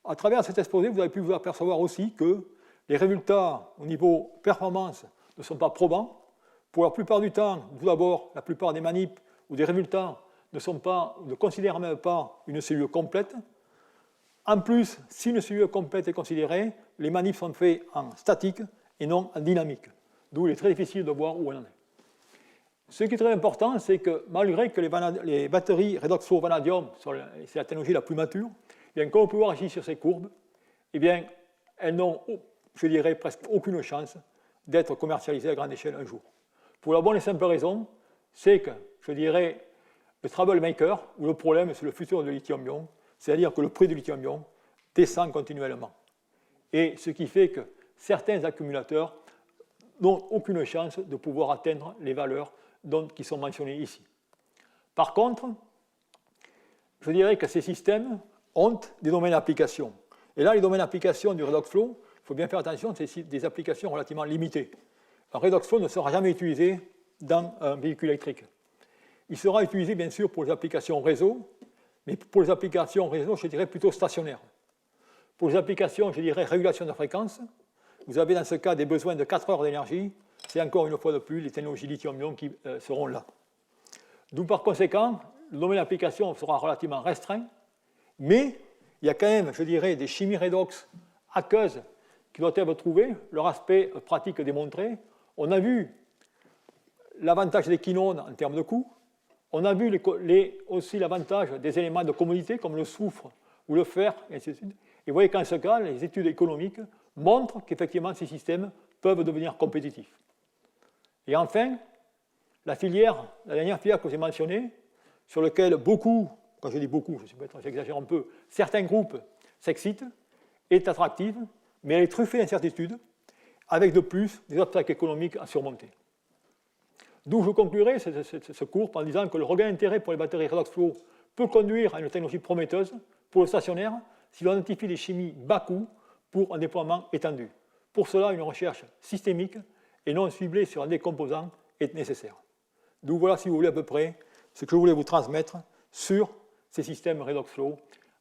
À travers cet exposé, vous avez pu vous apercevoir aussi que les résultats au niveau performance ne sont pas probants. Pour la plupart du temps, tout d'abord, la plupart des manips ou des résultats ne considèrent même pas une cellule complète. En plus, si une cellule complète est considérée, les manips sont faits en statique et non en dynamique. D'où il est très difficile de voir où on en est. Ce qui est très important, c'est que malgré que les batteries redox flow vanadium, c'est la technologie la plus mature, eh bien, comme on peut voir ici sur ces courbes, eh bien, elles n'ont, je dirais, presque aucune chance d'être commercialisées à grande échelle un jour. Pour la bonne et simple raison, c'est que, je dirais, le troublemaker, ou le problème, c'est le futur de lithium-ion, c'est-à-dire que le prix du lithium-ion descend continuellement. Et ce qui fait que certains accumulateurs n'ont aucune chance de pouvoir atteindre les valeurs qui sont mentionnées ici. Par contre, je dirais que ces systèmes ont des domaines d'application. Et là, les domaines d'application du redox flow, il faut bien faire attention, c'est des applications relativement limitées. Un redox flow ne sera jamais utilisé dans un véhicule électrique. Il sera utilisé, bien sûr, pour les applications réseau, mais pour les applications réseau, je dirais plutôt stationnaires. Pour les applications, je dirais régulation de fréquence, vous avez dans ce cas des besoins de 4 heures d'énergie, c'est encore une fois de plus les technologies lithium-ion qui seront là. D'où par conséquent, le domaine d'application sera relativement restreint, mais il y a quand même, je dirais, des chimies redox aqueuses qui doivent être trouvées, leur aspect pratique démontré. On a vu l'avantage des quinones en termes de coût, on a vu aussi l'avantage des éléments de commodité comme le soufre ou le fer, et ainsi de suite. Et vous voyez qu'en ce cas, les études économiques montrent qu'effectivement ces systèmes peuvent devenir compétitifs. Et enfin, la dernière filière que j'ai mentionnée, sur laquelle beaucoup, quand je dis beaucoup, j'exagère un peu, certains groupes s'excitent, est attractive, mais elle est truffée d'incertitudes, avec de plus des obstacles économiques à surmonter. D'où je conclurai ce cours en disant que le regain d'intérêt pour les batteries redox flow peut conduire à une technologie prometteuse pour le stationnaire si l'on identifie des chimies bas coût pour un déploiement étendu. Pour cela, une recherche systémique et non ciblée sur un des composants est nécessaire. Donc voilà, si vous voulez, à peu près ce que je voulais vous transmettre sur ces systèmes redox flow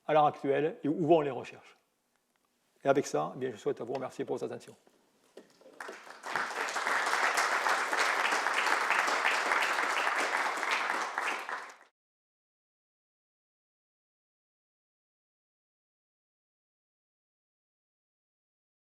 à l'heure actuelle et où vont les recherches. Et avec ça, je souhaite vous remercier pour votre attention.